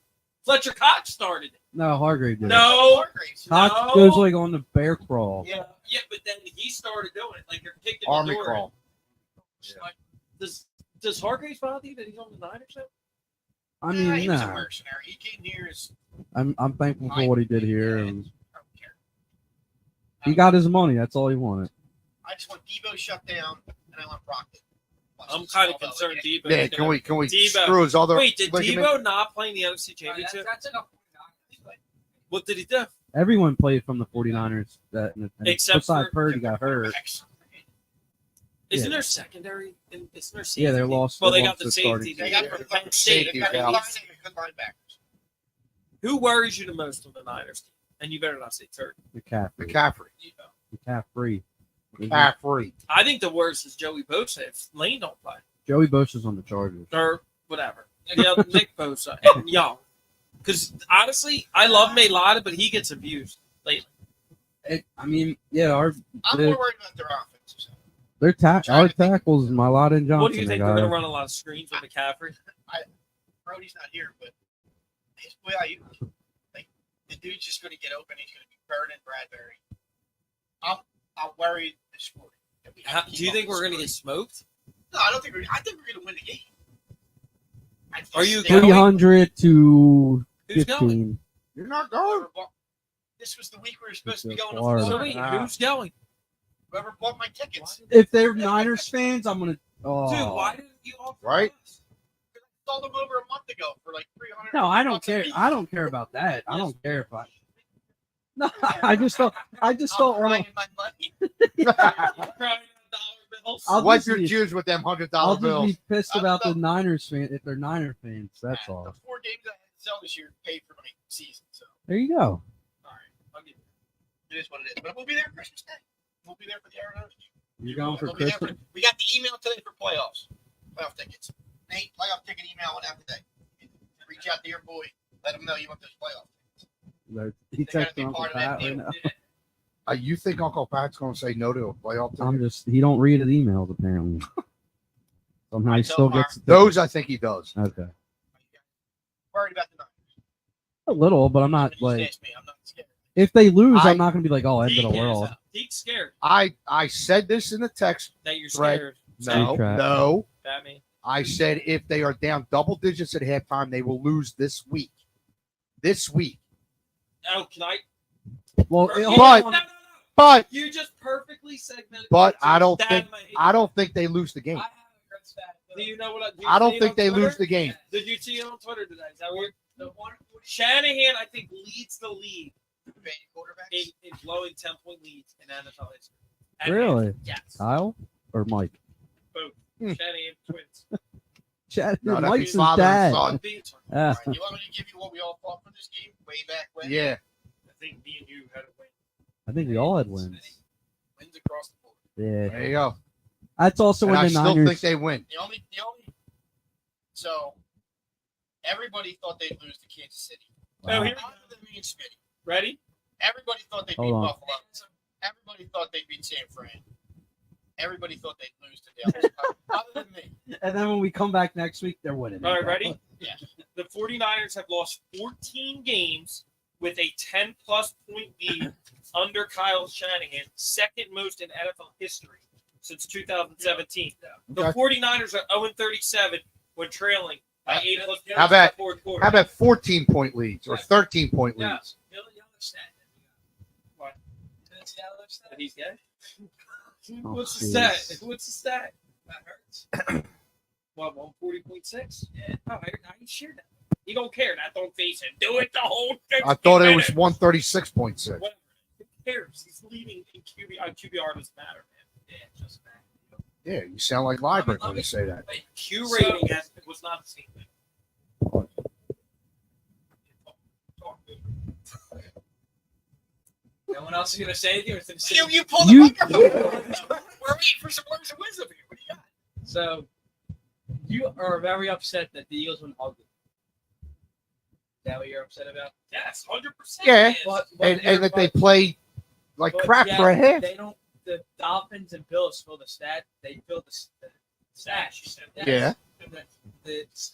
Fletcher Cox started it. No, Hargrave did. No. Hargraves. Cox No. goes like on the bear crawl. Yeah, but then he started doing it. Like you're kicking Army the door. crawl. Like, does Hargraves bother you that he's on the Niners now? I He mean, was a nah. mercenary. He came here as I'm thankful for what he did here, and I don't care. he got his money. That's all he wanted. I just want Debo shut down, and I want Brockton. I'm kind of concerned Debo. Yeah, can we Debo. screw his other Wait, did ligament? Debo not play in the NFC Championship? That's enough. What did he do? Everyone played from the 49ers. And Except besides for- Purdy got hurt. Isn't Yeah. there secondary? Isn't there safety? Yeah, they lost. Well, they lost got the their safety. starting- They got Penn Penn State. State. They got Yeah. good linebackers. Who worries you the most on the Niners team? And you better not say Turk. McCaffrey. McCaffrey. McCaffrey. McCaffrey. I think the worst is Joey Bosa if Lane don't play. Joey Bosa's on the Chargers. Or whatever. Yeah, Nick Bosa and Young. Because honestly, I love Maylada, but he gets abused lately. I mean, yeah, our I'm They're- more worried about their offense. our tackles, Mylada and Johnson. What do you think? they They're going to got- run a lot of screens with McCaffrey? Brody's not here, but his way like the dude's just going to get open. He's going to be burning Bradbury. I'm worried this morning. that we have to Do you keep think up we're the going to get scoring. smoked? No, I don't think I think we're going to win the game. Are you They- 300 to Who's going? 15. You're not going. This was the week we were supposed to be It's going to Florida. So Florida. wait, who's going? Whoever bought my tickets. If they're Niners fans, I'm gonna. Oh. Dude, why didn't you offer Right? us? I sold them over a month ago for like 300. No, I don't bucks a care. piece. I don't care about that. I don't care if I. No, Yeah. I just don't. I just don't I'm want. crying my money. You're crying on dollar bills. I'll Wipe just your be- tears with them $100 I'll just bills. be pissed about the Niners fan if they're Niner fans. That's The all. 4 games I had to sell this year paid for my season. So, There you go. all right. I'll give it. It is what it is. But we'll be there Christmas Day. We'll be there for the Arizona game. You're going for We'll be there Christmas. we got the email today for playoffs. Playoff tickets. Nate, playoff ticket email went out today. Reach out to your boy. Let him know you want those playoff tickets. He They gotta texted be Uncle part of that Pat deal. right now. You think Uncle Pat's going to say no to a playoff ticket? I'm just. He don't read his emails apparently. Somehow he I still tell gets the Those I think he does. Okay. Worried about the Niners. A little, but I'm not Just like. ask me. I'm not scared. If they lose, I- I'm not gonna be like, oh, end of the He world. Pete's scared I said this in the text. that you're Right. scared. No, Trap. no. Batman. I said if they are down double digits at halftime, they will lose this week. This week. Oh, can I? Well, But You just perfectly segmented. But it. I don't Damn, think hate I don't think they lose the game. I haven't heard that. Do you know what? I don't think they lose the game. Did you see it on Twitter today? Is that weird? The one Shanahan, I think, leads the league Quarterbacks. in blowing 10-point leads in NFL history. Really? Yes. Kyle or Mike? Shanahan twins. Chad, No, that'd be Mike's his father and dad. son. Yeah. All right, you want me to give you what we all thought for this game way back when? Yeah. I think me and you had a win. I think we all had wins. Wins across the board. Yeah. There you go. That's also And when I the still Niners. think they win. The only. So everybody thought they'd lose to Kansas City. Oh, here- Other than me and Smitty. Ready? Everybody thought they'd beat Hold on. Buffalo. Everybody thought they'd beat San Fran. Everybody thought they'd lose to Dallas. Other than me. And then when we come back next week, they're winning. All right, ready? Yeah. The 49ers have lost 14 games with a 10-plus point lead under Kyle Shanahan, second most in NFL history since 2017. The Okay. 49ers are 0-37 when trailing by 8 plus points How about- in the fourth quarter. How about 14-point leads or 13-point Yeah. leads? Bill Yellowstone. What? Didn't see Yellowstone? That he's gay? Oh, What's the jeez. stat? What's the stat? That hurts. What, 140.6? Yeah. Oh, I shared that. He don't care. That don't face him. Do it the whole 50 I thought it minutes. was 136.6. Whatever. Who cares? He's leading in QBR doesn't matter, man. Yeah, just that. Yeah, you sound like Liebert when you say that. Wait, Q So- rating was not the same thing. no one else is gonna say anything. It's the You, same. you pulled the You- microphone. We're waiting for some words of wisdom here. What do you got? So you are very upset that the Eagles went ugly. Is that what you're upset about? Yes, 100%. Yeah. But And that they play like but crap yet for a half. They don't. The Dolphins and Bills fill the stat. They fill the stash. Yes. Yeah.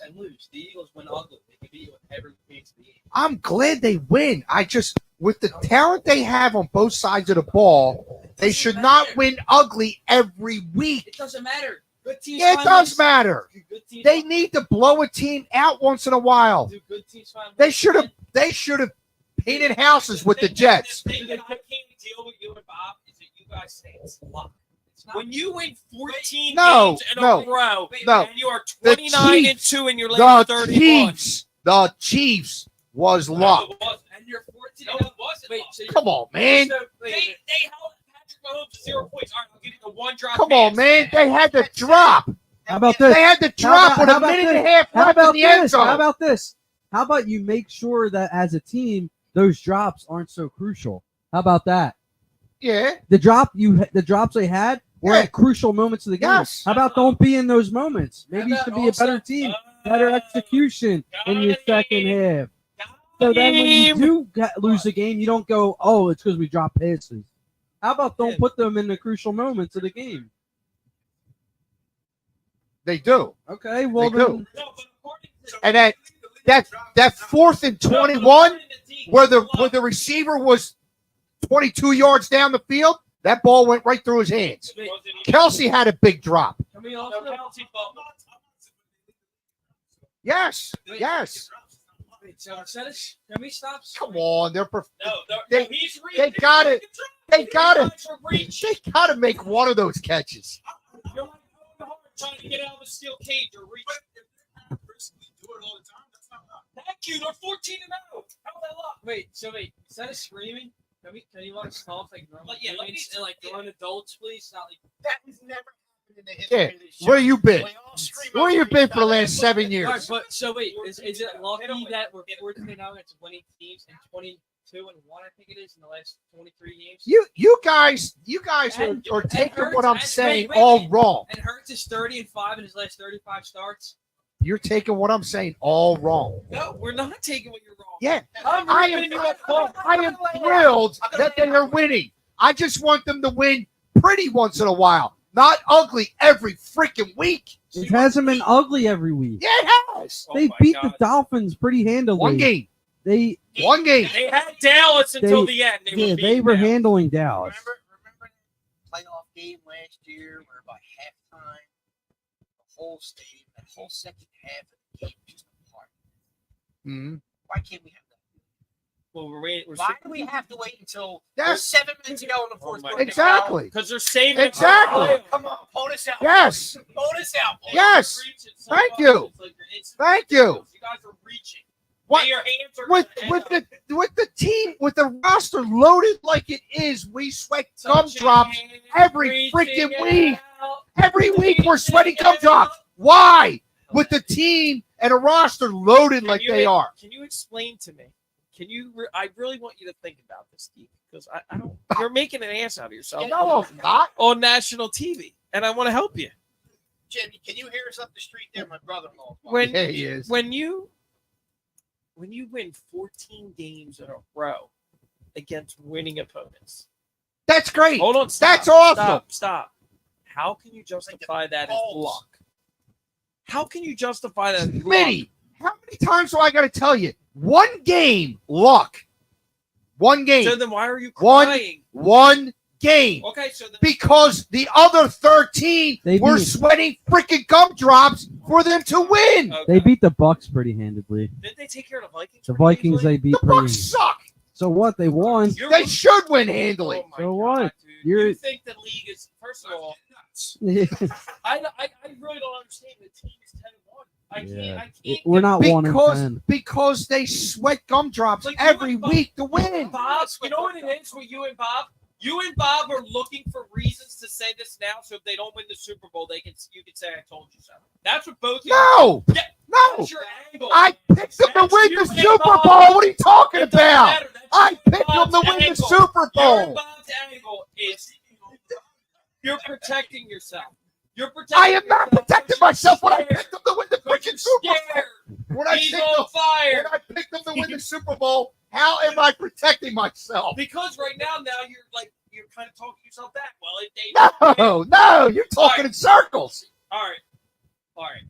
And lose. The Eagles went ugly. They could beat you with every piece of the game. I'm glad they win. I just, with the talent they have on both sides of the ball, they should not win ugly every week. It doesn't matter. Good teams. Yeah, it find does ways- matter. Good teams. They need to blow a team out once in a while. do good teams find They ways should to have. They should have painted houses with the Jets. The thing that I can't deal with you and Bob is that you guys say it's luck. It's not- When you win 14 No, games in no, a row, no. and you are The 29-2 in your The last 31. Chiefs was No, luck. it wasn't. And you're 14. No, it wasn't. Wait, luck. so you're, Come on, man. So, wait, They held Patrick Mahomes to 0 points. All right, I'll give you the one drop. Come on, man. They had to drop. How about this? They had to drop with a minute and a half How left in about the end this? How zone. about this? How about you make sure that as a team, those drops aren't so crucial? How about that? Yeah. The drops they had were Yeah. at crucial moments of the game. Yes. How about don't be in those moments? Maybe you How should about be a better also- team, better execution in your second half. So then when you do lose the game, you don't go, oh, it's because we dropped passes. How about don't put them in the crucial moments of the game? They do. Okay, well They then, do. And that 4th and 21 where the receiver was 22 yards down the field, that ball went right through his hands. Kelsey had a big drop. Can we also Yes. Yes. wait? So instead of can we stop? Come on. They They got it. They gotta make one of those catches. You're like trying to get out of the steel cage or reach. Thank you. They're 14-0. How that luck? Wait. So wait. Instead of screaming, can you let us talk like normal Yeah, let humans me- and like grown adults, please? Not like That has never happened in the history Yeah. of this show. Where you been? They all scream Where out you for been each for the other. last 7 All years? right, but so wait, is it They lucky don't win. that we're They don't 14 now against winning teams and 22-1? I think it is in the last 23 games. You guys are taking Hurts- what I'm and- saying wait, all wait. wrong. And Hurts is 30-5 in his last 35 starts. You're taking what I'm saying all wrong. No, we're not taking what you're wrong. Yeah. I'm I ripping you am apart. thrilled that they are winning. I just want them to win pretty once in a while, not ugly every freaking week. it hasn't been ugly every week. Yeah, it has. Oh They my beat God. the Dolphins pretty handily. One game. They One game. They had Dallas until They- the end. yeah, they were handling Dallas. Remember game last year where by halftime, the whole stadium, that whole second half of the game was just apart. Mm-hmm. Why can't we have that? Well, we're waiting. Why do we have to wait until Yes. there's 7 minutes to go in the fourth quarter? Exactly. Because they're saving Exactly. it. Come on, pull us out. Yes. Pull us out. Boys. Yes. Thank you. Thank you. You guys are reaching. What- Your hands are With the team, with the roster loaded like it is, we sweat gumdrops every freaking week. Every week we're sweating gumdrops. Why? With the team and a roster loaded like they are. Can you explain to me? I really want you to think about this, Steve, because I don't. You're making an ass out of yourself. No, I'm not. On national TV, and I want to help you. Jimmy, can you hear us up the street there? My brother-in-law. When Yeah, he is. when you win 14 games in a row against winning opponents. That's great. Hold on. Stop, That's awesome. Stop. How can you justify that as luck? How can you justify that as luck? Smitty, how many times do I got to tell you? One game, luck. One game. So then why are you One- crying? One game. Okay, so then Because the other 13 They were beat- sweating freaking gumdrops for them to win. okay. They beat the Bucks pretty handedly. Didn't they take care of the Vikings? The pretty Vikings easily? they beat The pretty. Bucks suck. So what? They won. You're- They should win handily. Oh my So God, what? dude. You're- You think the league is first of all? Yeah. I really don't understand. The team is 10-1. I can't. We're not 1 and 10. Because they sweat gumdrops Like, every you and Bob- week to win. Bob, you know what it is with you and Bob? You and Bob are looking for reasons to say this now, so if they don't win the Super Bowl, you can say I told you so. That's what both of you. No. Yeah, No. That's your angle. I picked them to That's win you the and Super Bob. Bowl. What are you talking It doesn't about? matter. That's I you and picked them Bob's to win the angle. Super You Bowl. and Bob's angle is you're protecting yourself. You're protecting I am not yourself. protecting myself when I Scared. picked them to win the But freaking you're Super Bowl. scared. When I He's picked on them, fire. when I picked them to win the Super Bowl, how am I protecting myself? Because right now you're kind of talking yourself back. Well, if they No, you're talking in circles. All right.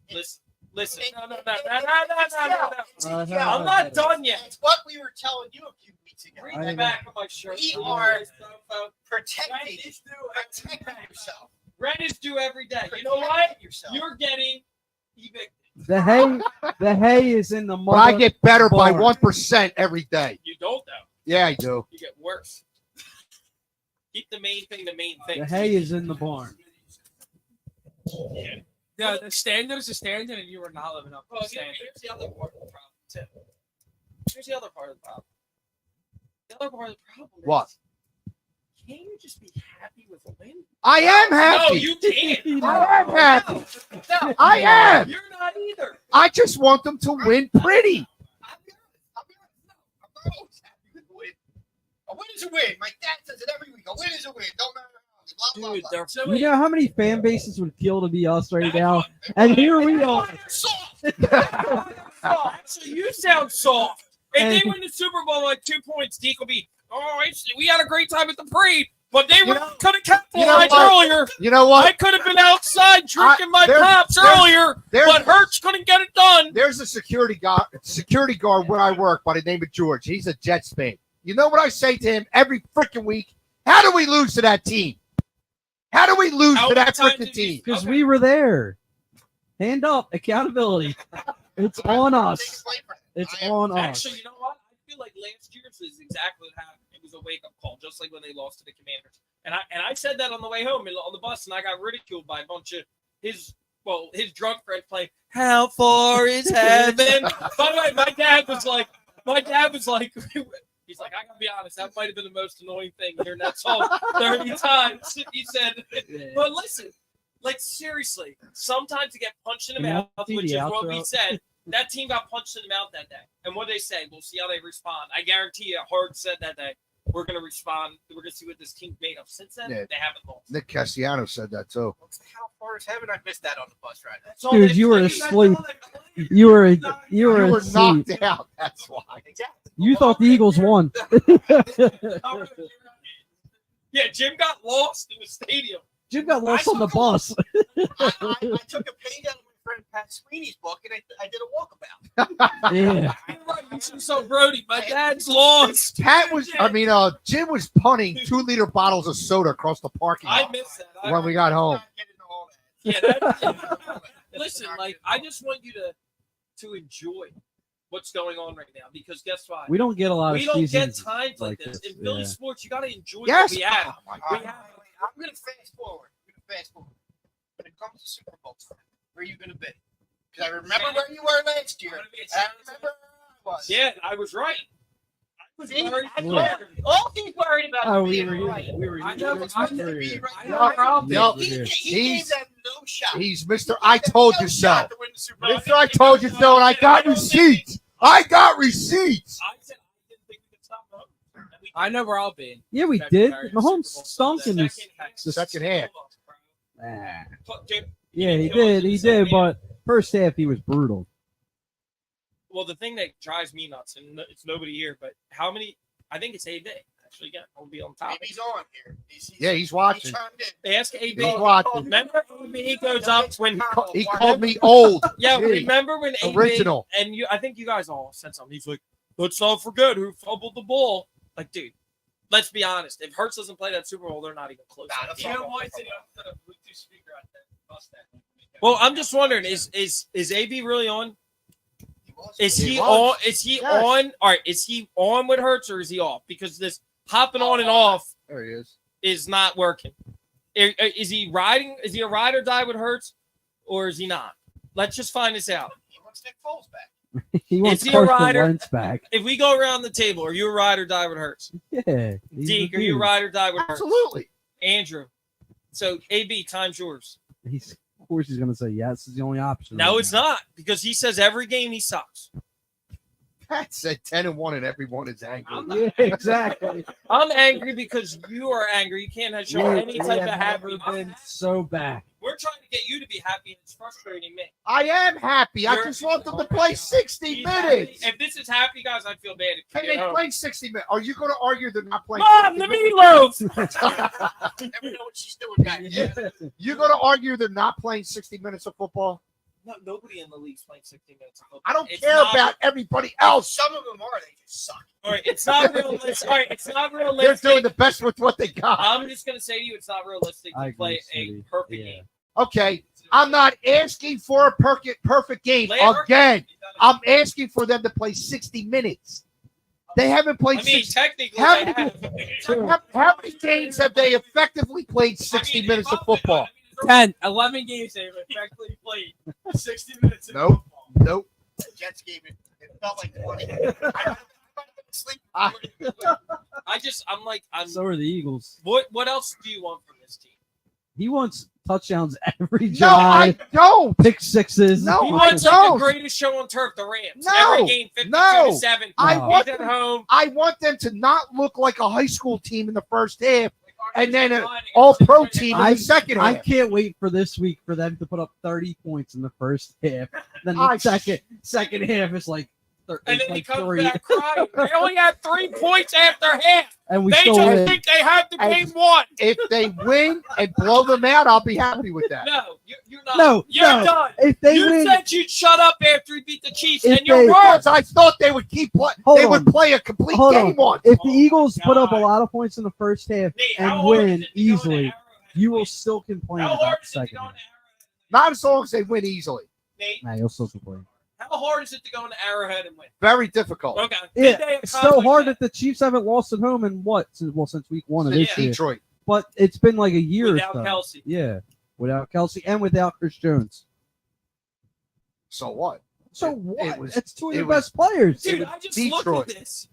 Listen. No. I'm I'm not done yet. It's what we were telling you a few weeks ago. Read the back of my shirt. We are Protecting protecting yourself. Rent is due every day. You know what? Protecting yourself. You're getting evicted. The hay is in the But I mother. get better by barn. 1% every day. You don't though. Yeah, I do. You get worse. Keep the main thing the main thing. The hay is in the barn. Yeah, the standard is the standard, and you are not living up to Well, the standard. here's the other part of the problem too. Here's the other part of the problem. The other part of the problem is, What? can't you just be happy with a win? I am happy. No, you can't. I am happy. No, I am. you're not either. I just want them to win pretty. I'm not always happy with a win. A win is a win. My dad says it every week. A win is a win. Don't matter how. Blah, blah, Dude, blah. they're so You know how many fan bases would kill to be us right That's now? what- And here we are. Soft. Actually, you sound soft. If And- they win the Super Bowl like 2 points, Deke will be, we had a great time at the parade, but they could have capitalized what? earlier. You know I what? could have been outside drinking my there's- pops there's- earlier, there's- but Hurts couldn't get it done. There's a security guard where I work by the name of George. He's a Jets fan. You know what I say to him every freaking week? How do we lose to that team? How do we lose How to that many times freaking did you- team? Because Okay. we were there. Hand up. Accountability. It's on us. It's on us. Actually, you know what? I feel like last year's is exactly what happened. It was a wake-up call, just like when they lost to the Commanders. And I said that on the way home on the bus, and I got ridiculed by a bunch of his drunk friends playing "How Far Is Heaven." By the way, my dad was like, he's like, I gotta be honest, that might have been the most annoying thing hearing that song 30 times. He said, but listen, like seriously, sometimes you get punched in the Can I mouth, see which the is what we outro? said. That team got punched in the mouth that day. And what they say, we'll see how they respond. I guarantee you, Hard said that day, we're going to respond. We're going to see what this team's made of. Since then, Yeah. they haven't lost. Nick Cassiano said that too. How far is heaven? I missed that on the bus ride. That's all Dude, they you were say. asleep. You were You were asleep. knocked out. That's why. Exactly. You thought the Eagles won. Yeah, Jim got lost in the stadium. Jim got lost on the bus. I took a page out of my friend Pat Sweeney's book, and I did a walkabout. Yeah. So Brody, my dad's lost. Jim was punting 2-liter bottles of soda across the parking I lot missed that. when we got home. Not getting all that. Yeah, listen, like I just want you to enjoy what's going on right now because guess what? We don't get a lot of We don't get seasons times like this. In Philly yeah. sports, you got to enjoy Yes. what we have. Oh, my All God. right, I'm going to fast forward. When it comes to Super Bowl time, where are you going to be? Because I remember where you were last year. I'm gonna be at I remember where I was. Yeah, I was right. I was See, worried. that's Yeah. all he's worried about Oh, is we being were right. here. We were I here. know, We I were know. here. I know our problem. Yeah, He we're here. gave them no shot. He's Mr. I told you No so. shot to win the Super Bowl. Mr. I told you so, and I got receipts. I got receipts. I said I didn't think we could stop them. And we did. I know where I'll be. Yeah, we February, did. Mahomes Super Bowl stunk in Sunday. this. The second half. Ah. Dude, Yeah, he He was did. in He the second did. But first half, he was brutal. well, the thing that drives me nuts, and it's nobody here, but how many? I think it's AB. Actually, again, I'll be on top. Maybe he's on here. Yeah, he's watching. He chimed in. Ask AB. He's watching. Remember AB goes up when He called me old. yeah. Gee. Remember when AB Original. and you? I think you guys all said something. He's like, let's not forget who fumbled the ball. Like, dude, let's be honest. If Hurts doesn't play that Super Bowl, they're not even close. Nah, to that's that not game. why it's a Bluetooth speaker out there. Bust that. Well, I'm just wondering, is AB really on? He was. Is He he was. on? Is he Yes. on? All right, is he on with Hurts or is he off? Because this hopping on and off There he is. is not working. Is he riding? Is he a ride or die with Hurts, or is he not? Let's just find this out. He wants Nick Foles back. He wants Is he a Carson rider? Wentz back. If we go around the table, are you a ride or die with Hurts? Yeah. he's Deke, the are you a dude. ride or die with Hurts? Absolutely. Andrew. So AB, time's yours. Of course, he's going to say yes. It's the only option. No, right it's now. not because he says every game he sucks. Pat said 10-1, and everyone is angry. Yeah, exactly. I'm angry because you are angry. You can't show any type of never happiness. been so back. We're trying to get you to be happy, and it's frustrating me. I am happy. I You're- just want them to play 60 He's minutes. happy. If this is happy, guys, I'd feel bad. If Can you they get home. play 60 minutes? Are you going to argue they're not playing Mom, 60 the minutes? meatloaf. You never know what she's doing back there. You're going to argue they're not playing 60 minutes of football? No, nobody in the league's playing 60 minutes of football. I don't It's care not- about everybody else. Some of them are. They just suck. All right, it's not realistic. All right, it's not They're realistic. doing the best with what they got. I'm just gonna say to you, it's not realistic I to agree, play a City. perfect Yeah. game. Okay, I'm not asking for a perfect game. Lambert- Again, I'm asking for them to play 60 minutes. They haven't played I mean, 60. technically, How they many- have. How many games have they effectively played 60 minutes of football? 10, 11 games they've effectively played. 60 minutes of Nope. football. Nope. The Jets gave it. It felt like 20. I sleep. I- I'm. So are the Eagles. What else do you want from this team? He wants touchdowns every No, I drive, don't. pick sixes. No, He I wants like don't. the greatest show on turf, the Rams. No, Every game, 52-7. I No. want He's at them, home. I want them to not look like a high school team in the first half and then an Line against all-pro Cincinnati. team in the second I half. can't wait for this week for them to put up 30 points in the first half. Then the I- second half is like, And it's then he like comes 3. back crying. They only had 3 points after half. And we They still just win. think they have the And- game won. If they win and blow them out, I'll be happy with that. No, you're not. No, you're no. done. If they You win, said you'd shut up after we beat the Chiefs, If and you're they- wrong. Because I thought they would keep play. Hold They on. would play a complete Hold game on. if the Oh, Eagles put up a God. lot of points in the first half Nate, and how hard is win it to go into easily, Arrowhead you will and still complain win? How about hard the is it to second go half. into Arrowhead? Not as long as they win easily. Nate, Nah, you'll still complain. how hard is it to go into Arrowhead and win? Very difficult. Okay. Yeah, Did they it's so accomplish hard that? that the Chiefs haven't lost at home in what? Since week 1 of Since this year. Detroit. But it's been like a year Without or so. Kelsey. Yeah, without Kelsey and without Chris Jones. So what? So It what? was- It's two of it your was- best players. Dude, I just Detroit. looked at this.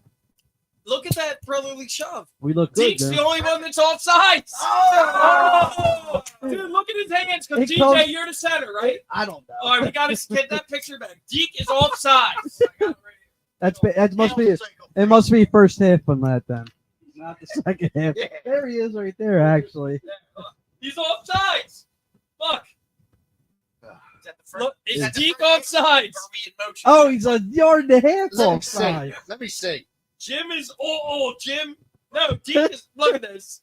Look at that brotherly shove. We look good. Deke's man. the only one that's offsides. Oh! Dude, look at his hands because It DJ, comes- you're the center, right? I don't know. All right, we got to get that picture back. Deke is offsides. That must be it. It must be first half on that then, not the second half. Yeah. There he is, right there. Actually, He's offsides. Look, Is that the first? look, is Yeah. Deke offsides? in motion. oh, he's a yard and a half Let me offside. see. Let me see. Jim is Jim. No, Deke is. Look at this.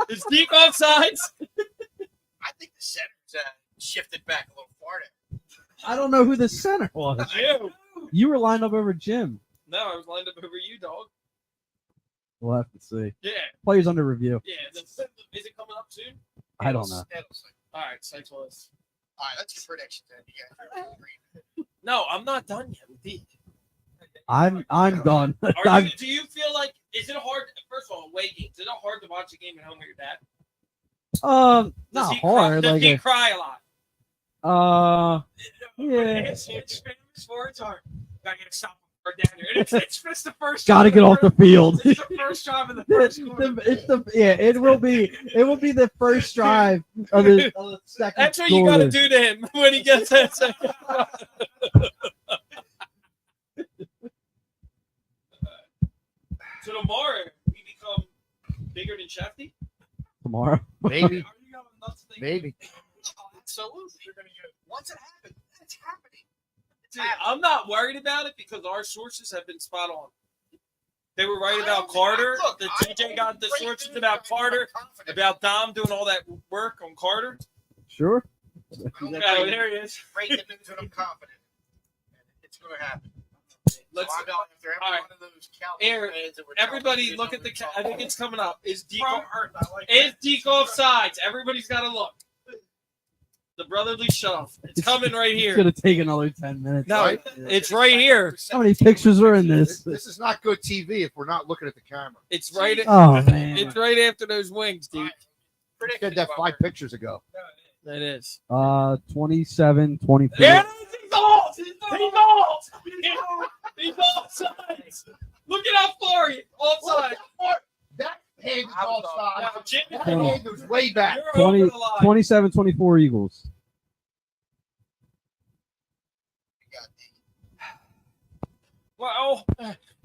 Is Deke offsides? I think the center's shifted back a little farther. I don't know who the center was. You. You were lined up over Jim. No, I was lined up over you, dog. We'll have to see. Yeah. Players under review. Yeah. Is it coming up soon? I don't know. All right, Sykes was. All right, let's get predictions then. You guys are agreeing. No, I'm not done yet with these. I'm done. Do you feel like is it hard? First of all, away games. Is it hard to watch a game at home with your dad? Not Does he hard. Cry, does Like he cry a lot? yeah. It's famous words are. Gotta get a stop down here. It's just the first. Gotta drive get of off the field. It's the first drive of the first quarter. It will be the first drive of the second. That's what you gotta do to him when he gets that second. So tomorrow we become bigger than Shefty. Tomorrow. Maybe. Are you going nuts thinking- Maybe. Absolutely. You're gonna get once it happens, it's happening. Dude, I'm not worried about it because our sources have been spot on. They were right about Carter. The TJ got the sources about Carter, about Dom doing all that work on Carter. Sure. Oh, there he is. Breaking news, and I'm confident. It's gonna happen. Let's. So I'm going after every all right. one of those Cowboys Here, fans that were Everybody, telling me look they at the. don't I think it's coming up. Is Deke? Bro, hurt, I like Is that. Deke offsides? Everybody's got to look. The brotherly shove. It's coming right It's here. gonna take another 10 minutes. No, Right? it's right here. How many pictures are in this? This is not good TV if we're not looking at the camera. It's right. Oh man. It's right after those wings, All Deke. right. We Predictions, did that Butler. 5 pictures ago. That is. 27, 24. There it is. He's off. He's off. He's offsides. Look at how far he offside. That hand is I was offside. Now, Jimmy, That hand was way back. you're over 20, the line. 27, 24 Eagles. Well,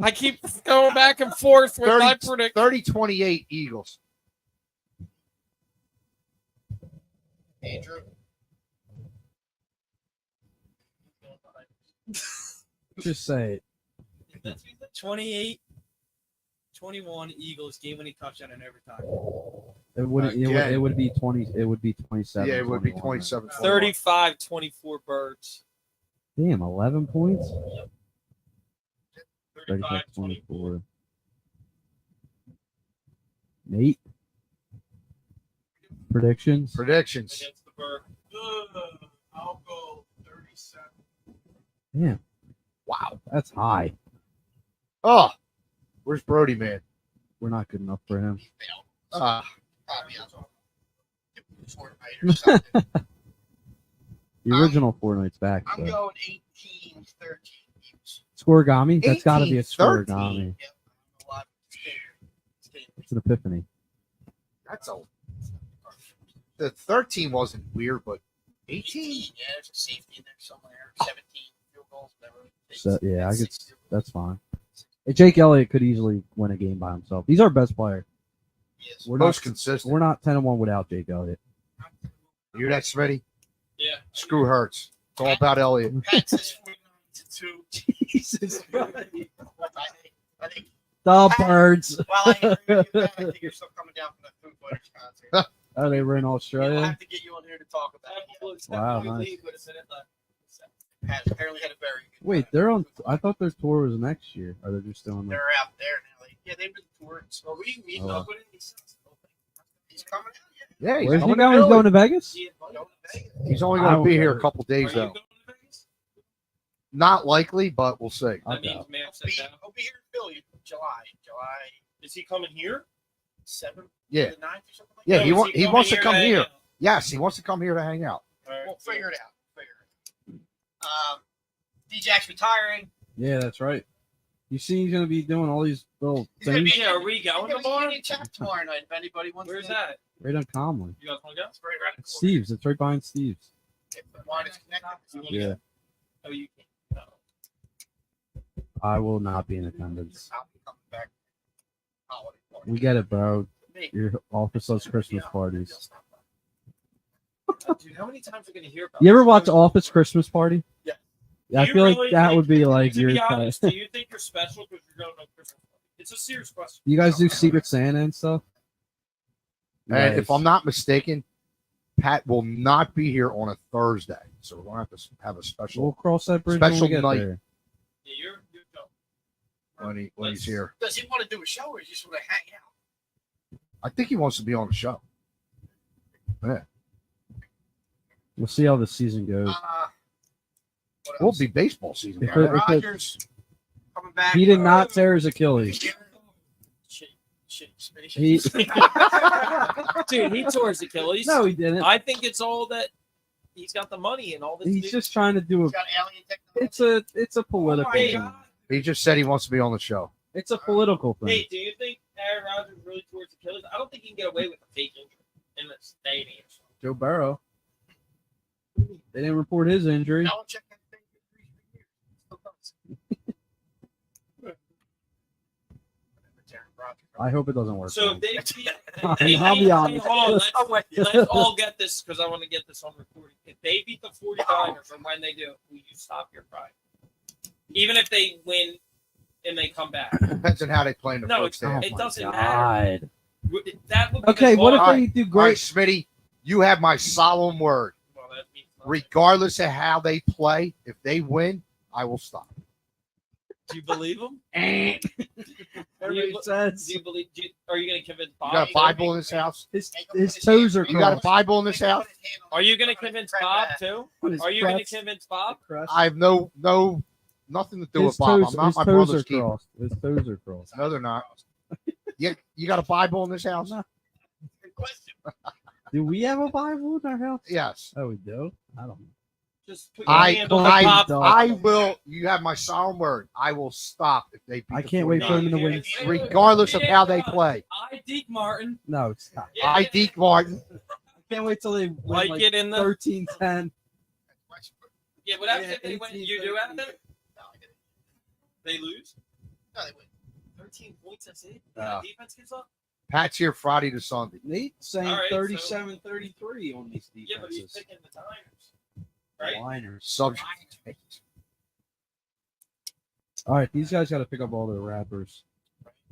I keep going back and forth with my prediction. 30-28 Eagles. Andrew. Just say it. 28, 21 Eagles game winning touchdown in overtime. It would. Again. It would be 20. It would be 27. Yeah, it would be 21. 27. 35-24 Birds. Damn, 11 points. 35, 35-24. 24. Nate. Predictions. Predictions. Against the Birds. I'll go 37. Damn, Wow. that's high. Oh, where's Brody, man? We're not good enough for him. Uh, Probably on Fortnite or something. The original Fortnite's back. I'm So. going 18-13. Eagles. Scoregami. That's got to be a 18-13. scoregami. Yep. A lot of It's an epiphany. that's a. The 13 wasn't weird, but 18. 18. Yeah, there's a safety in there somewhere. 17 field goals, whatever. So, yeah, I could. That's fine. Hey, Jake Elliott could easily win a game by himself. He's our best player. Yes. We're Most not. consistent. We're not 10-1 without Jake Elliott. You hear that, Smitty? Yeah. Screw Hurts. It's all about Elliott. Pat says 49-2. Jesus Christ. I think. The Birds. Well, I agree with you. I think you're still coming down from that Foo Fighters concert. Oh, they were in We'll Australia. have to get you on here to talk about it. Wow, nice. Pat apparently had a very good Wait, time. they're on. I thought their tour was next year. Or they're just doing. They're out there now. Yeah, they've been touring. So we Oh, know wow. what he's coming out. Yeah, he's Where's he coming going? to He's going to Philly. Vegas. Yeah, going to Vegas. He's only I going to don't be here care. a couple days, Are you though. going to Vegas? Not likely, but we'll see. That means Matt said that. He'll be here in Philly in July. Is he coming here? 7th, Yeah. the 9th or something like Yeah, that. he, No, is he wants to coming come to here. hang out? Yes, he wants to come here to hang out. All right. We'll figure it out. D-Jack's retiring. Yeah, that's right. You see, he's gonna be doing all these little He's gonna things be- Yeah, are we He's going gonna be tomorrow? in chat tomorrow night if anybody wants Where's to. that? right on Conley. You guys want to go? It's right around the corner. Steve's. It's right behind Steve's. If the wine is connected. You wanna Yeah, go? Oh, you can't. No. I will not be in attendance. I'll be coming back. Holiday party. We get it, bro. Me. Your office loves Christmas parties. Dude, how many times are we going to hear about You ever this? watch Office Christmas Party? Yeah. Yeah, I Do you feel really like that think- would be like to your. be honest, do you think you're special because you're going to a Christmas party? It's a serious question. You guys do Secret Santa and stuff. And if Nice. I'm not mistaken, Pat will not be here on a Thursday, so we're going to have a We'll special cross that bridge when Special we get night. there. Yeah, you're go. when he's here. Does he want to do a show or is he just want to hang out? I think he wants to be on the show. We'll see how the season goes. What Will else? be baseball season. If by it- then. Rodgers coming back. He did not tear his Achilles. Shit. He, Dude, he tore his Achilles. no, he didn't. I think it's all that he's got the money and all this. He's just trying to do a. He's got alien technology. It's a political Hey, thing. He just said he wants to be on the show. It's a political thing. Hey, do you think Aaron Rodgers really tore his Achilles? I don't think he can get away with a fake injury in this day and age. Joe Burrow. They didn't report his injury. Belichick had the thing for 3 years. Still does. I hope it doesn't work. So if they beat, I'll be honest. Hold on, let's all get this because I want to get this on recording. If they beat the 49ers or when they do, will you stop your pride? Even if they win and they come back. Depends on how they play in the No, first half. it doesn't God. matter. That would be Okay, the what if goal. they do All right, great? Smitty, you have my solemn word. Well, that means nothing. Regardless of how they play, if they win, I will stop. Do you believe him? Everybody says Do you believe? Are you going to convince You Bob? got a Bible in this house? his toes are You got a crossed. Bible in this house? Are you going to convince Bob too? His Are you going to crotch- convince Bob? crotch- I have nothing to do his with Bob. toes, I'm not his my toes brother's are keeper. crossed. His toes are crossed. No, they're not. You got a Bible in this house? No. Good question. Do we have a Bible in our house? Yes. Oh, we do. I don't know. Just put your hand on the I top. don't. I will. You have my solemn word. I will stop if they beat I the can't wait for 49ers. him to win. Regardless of how they play. I Deke Martin. No, it's not. I, Deke Martin. I can't wait till they win Like like it in the 13-10. yeah. What happens Yeah, if they win? 18, You do have to. 13. No, I didn't. They lose. No, they win. 13 points. That's it. No. Defense gets up. Pat's here Friday to Sunday. Nate's saying All right, 37-33 on these Yeah, but he's defenses. picking the Niners, right? Liners. Subject. All right, these guys got to pick up all their rappers.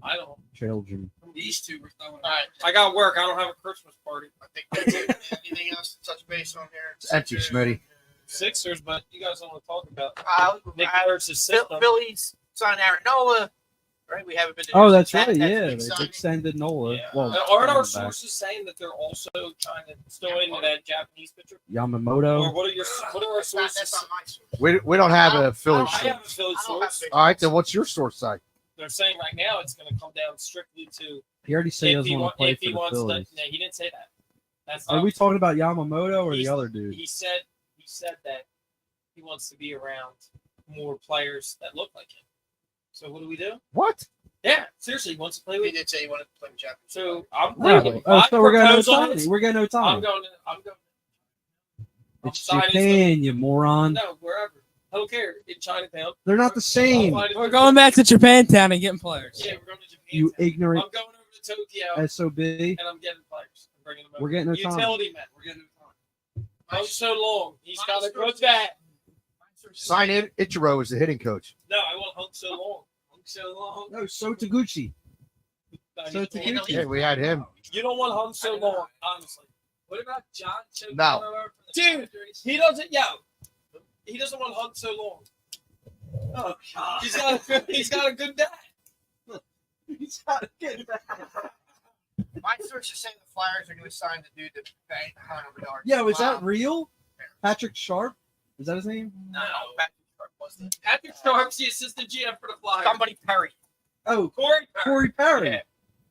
I don't. Children. These two were throwing. All right. I got work. I don't have a Christmas party. I think that's it. Anything else to touch base on here? It's empty, Smitty. Sixers, but you guys don't want to talk about Nick I- Nurse's system. Phillies signed Aaron Nola. Right, we haven't been. to Oh, news that's since right. that Yeah, big they signing. extended Nola. Yeah. Well, Aren't our back. sources saying that they're also trying to still into that Japanese pitcher? Or Yamamoto. what are our That's not sources? my source. We don't have a Philly I source. have a Philly I don't have source. big All right, then what's your source say? They're saying right now it's going to come down strictly to He already said he if doesn't he, want to play if for he the wants to. Phillies. No, he didn't say that. That's Are not we talking about Yamamoto or the He's- other dude? He said that he wants to be around more players that look like him. So what do we do? What? Yeah, seriously, he wants to play He with. did say he wanted to play with Japanese. So I'm No. thinking. Oh, my so we're getting proposal Otani. is- We're getting I'm Otani. going. I'm It's signing Japan, you moron. No, wherever. I don't care. In Chinatown. They're not the same. We're going back to Japantown and getting players. Yeah, we're going to Japan. You ignorant I'm going over to Tokyo SOB. and I'm getting players. I'm bringing them over. We're getting Otani. Utility men. We're getting Otani. Oh, so long. He's got a good bat. Sign in Ichiro as the hitting coach. No, I want Hunk so long. Hunk so long. No, so Taguchi. No, So he's Taguchi. old. Yeah, we had him. You don't want Hunk so long, honestly. What about John? No. Dude, he doesn't. Yo, he doesn't want Hunk so long. Oh God. He's got a good bat. He's got to get back. My source is saying the Flyers are going to sign the dude that banged 100 yards. Yo, is that Wow. real? Patrick Sharp? Is that his name? No, Patrick Sharp wasn't. Patrick Sharp's the assistant GM for the Flyers. Somebody Perry. Oh, Corey Perry. Corey Perry. Yeah.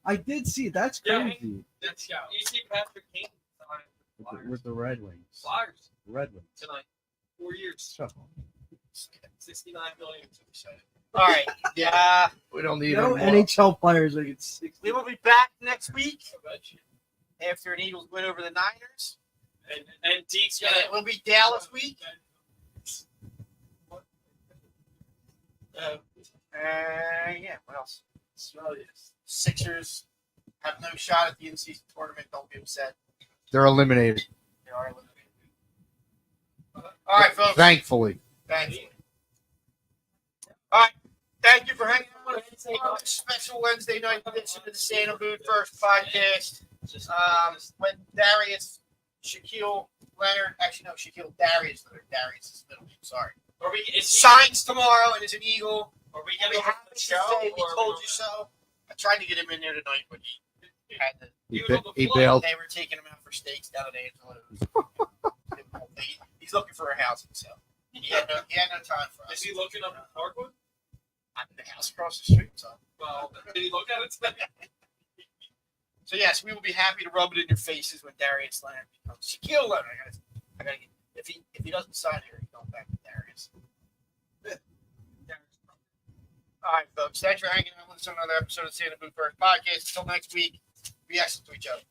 I did see it. That's Yeah. crazy. That's you see Patrick King sign With Flyers. with the Red Wings. Flyers Red Wings. tonight. 4 years. Shut up. 69 million. All right. Yeah. We don't need No him. NHL players make it 60. We will be back next week after an Eagles win over the Niners. And Deke's And gonna. it will be Dallas week. Yeah, what else? Sixers have no shot at the in-season tournament. Don't be upset. They're eliminated. They are eliminated. All right, folks. Thankfully. Thank you. All right. Thank you for hanging out with us on this special Wednesday night edition of the Santa Boone First podcast. When Darius Shaquille Leonard. Actually, no, Shaquille Darius Leonard. Darius is his middle name. Sorry. Are we? Is he, Signs tomorrow and is an Eagle. are we I'll getting be him on happy the to show? say we or are told we you so. I tried to get him in there tonight, but he had to. He He, was on the he flight. bailed. They were taking him out for steaks down in Angelo's. He's looking for a house himself. He had no time for us. Is he looking up in Hardwood? I'm in the house across the street, son. Well, did he look at it today? So yes, we will be happy to rub it in your faces when Darius Leonard becomes Shaquille Leonard. I gotta get, if he doesn't sign here, he's going back to Darius. All right, folks. Thanks for hanging out with us on another episode of the Santa Boot First Podcast. Until next week, be excellent to each other.